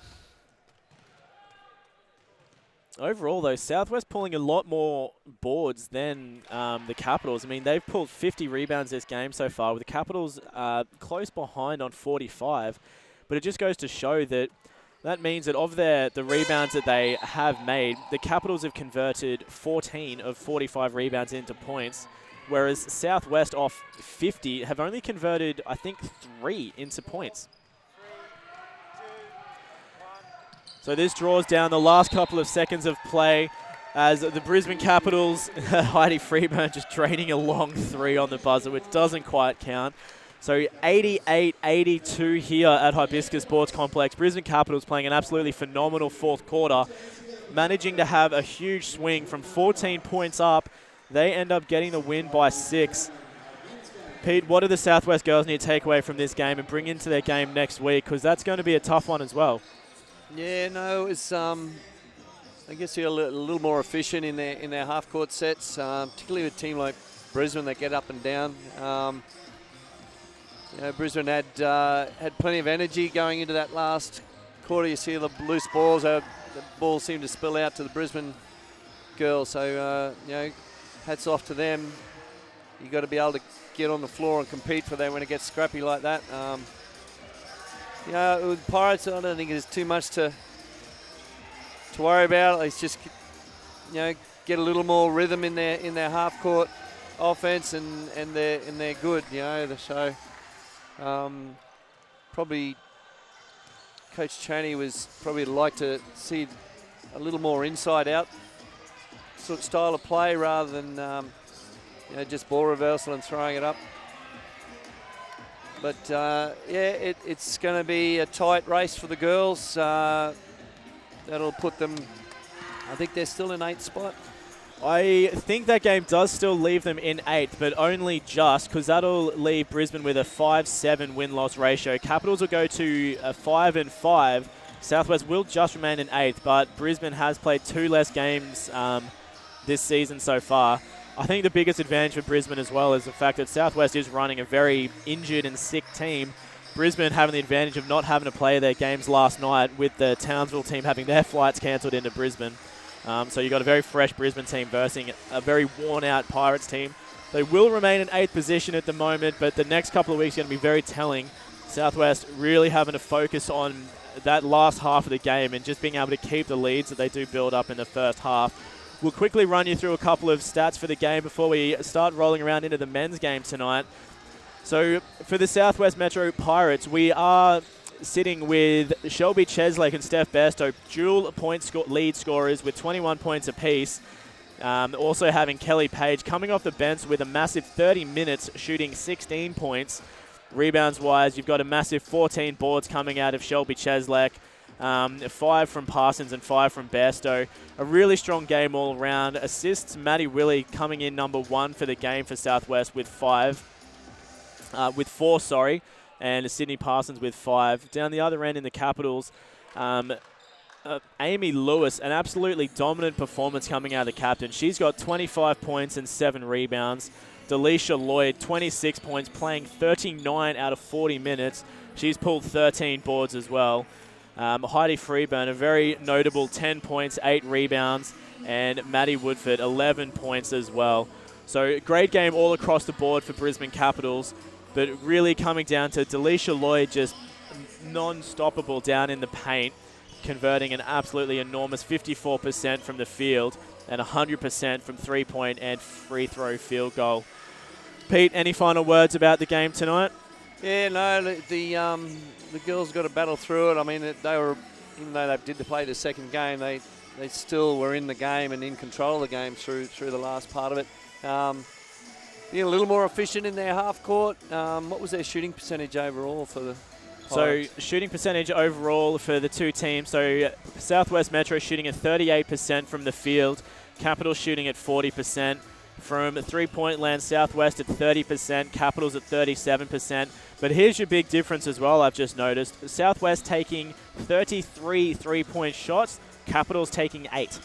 Overall, though, Southwest pulling a lot more boards than the Capitals. I mean, they've pulled 50 rebounds this game so far, with the Capitals close behind on 45. But it just goes to show that means that of the rebounds that they have made, the Capitals have converted 14 of 45 rebounds into points, whereas Southwest off 50 have only converted, I think, 3 into points. So this draws down the last couple of seconds of play as the Brisbane Capitals, Heidi Freeburn just draining a long 3 on the buzzer, which doesn't quite count. So 88-82 here at Hibiscus Sports Complex. Brisbane Capitals playing an absolutely phenomenal fourth quarter, managing to have a huge swing from 14 points up. They end up getting the win by 6. Pete, what do the Southwest girls need to take away from this game and bring into their game next week? Because that's going to be a tough one as well. Yeah, no, it's I guess you're a little more efficient in their half court sets, particularly with a team like Brisbane that get up and down. Brisbane had plenty of energy going into that last quarter. You see the loose balls, the balls seem to spill out to the Brisbane girls. So hats off to them. You got to be able to get on the floor and compete for them when it gets scrappy like that. With Pirates, I don't think there's too much to worry about. It's just get a little more rhythm in their half court offense, and they're good. So probably Coach Cheney was probably like to see a little more inside out sort of style of play rather than just ball reversal and throwing it up. But it's going to be a tight race for the girls. That'll put them, I think they're still in 8th spot. I think that game does still leave them in 8th, but only just, because that'll leave Brisbane with a 5-7 win-loss ratio. Capitals will go to a 5-5. Southwest will just remain in 8th, but Brisbane has played 2 less games this season so far. I think the biggest advantage for Brisbane as well is the fact that Southwest is running a very injured and sick team. Brisbane having the advantage of not having to play their games last night, with the Townsville team having their flights cancelled into Brisbane. So you've got a very fresh Brisbane team versus a very worn-out Pirates team. They will remain in 8th position at the moment, but the next couple of weeks are going to be very telling. Southwest really having to focus on that last half of the game and just being able to keep the leads that they do build up in the first half. We'll quickly run you through a couple of stats for the game before we start rolling around into the men's game tonight. So for the Southwest Metro Pirates, we are sitting with Shelby Cheslake and Steph Bairstow, dual lead scorers with 21 points apiece. Also having Kelly Page coming off the bench with a massive 30 minutes, shooting 16 points. Rebounds-wise, you've got a massive 14 boards coming out of Shelby Cheslake, 5 from Parsons and 5 from Bairstow. A really strong game all around. Assists, Matty Willie coming in number 1 for the game for Southwest with 4, and Sydney Parsons with 5. Down the other end in the Capitals, Amy Lewis, an absolutely dominant performance coming out of the captain. She's got 25 points and 7 rebounds. Delisha Lloyd, 26 points, playing 39 out of 40 minutes. She's pulled 13 boards as well. Heidi Freeburn, a very notable 10 points, 8 rebounds. And Maddie Woodford, 11 points as well. So great game all across the board for Brisbane Capitals. But really coming down to Delisha Lloyd just non-stoppable down in the paint, converting an absolutely enormous 54% from the field and 100% from three-point and free throw field goal. Pete, any final words about the game tonight? Yeah, no, the girls got to battle through it. I mean, they were, even though they did play the second game, they still were in the game and in control of the game through the last part of it. Being a little more efficient in their half court. What was their shooting percentage overall for the Pirates? So shooting percentage overall for the two teams. So Southwest Metro shooting at 38% from the field. Capitals shooting at 40%. From three-point land, Southwest at 30%, Capitals at 37%. But here's your big difference as well, I've just noticed. Southwest taking 33 three-point shots, Capitals taking 8.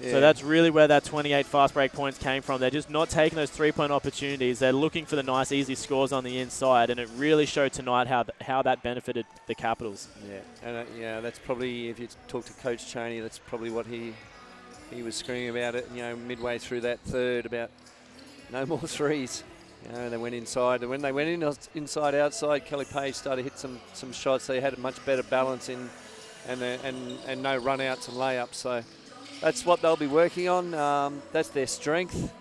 Yeah. So that's really where that 28 fast break points came from. They're just not taking those three-point opportunities. They're looking for the nice, easy scores on the inside, and it really showed tonight how that benefited the Capitals. Yeah, and that's probably, if you talk to Coach Cheney, that's probably what he was screaming about it, midway through that third, about no more threes. They went inside. When they went inside, outside, Kelly Page started to hit some shots. They had a much better balance in, and no run-outs and layups. So that's what they'll be working on. That's their strength.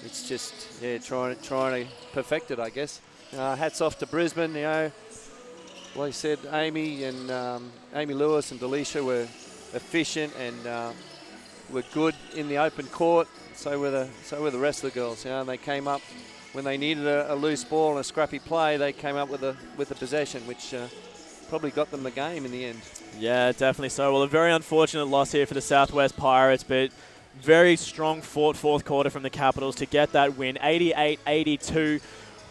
It's just trying to perfect it, I guess. Hats off to Brisbane. Like I said, Amy Lewis and Delisha were efficient and were good in the open court. So were the rest of the girls. They came up when they needed a loose ball and a scrappy play. They came up with a possession, which probably got them the game in the end. Yeah, definitely so. Well, a very unfortunate loss here for the Southwest Pirates, but very strong fourth quarter from the Capitals to get that win, 88-82.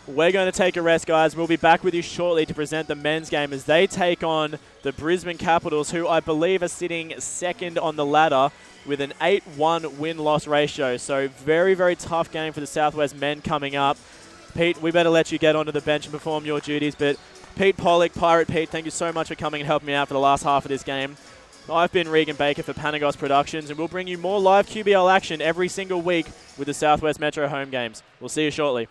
We're going to take a rest, guys. We'll be back with you shortly to present the men's game as they take on the Brisbane Capitals, who I believe are sitting second on the ladder with an 8-1 win-loss ratio. So very, very tough game for the Southwest men coming up. Pete, we better let you get onto the bench and perform your duties. But Pete Pollock, Pirate Pete, thank you so much for coming and helping me out for the last half of this game. I've been Regan Baker for Panagos Productions, and we'll bring you more live QBL action every single week with the Southwest Metro home games. We'll see you shortly.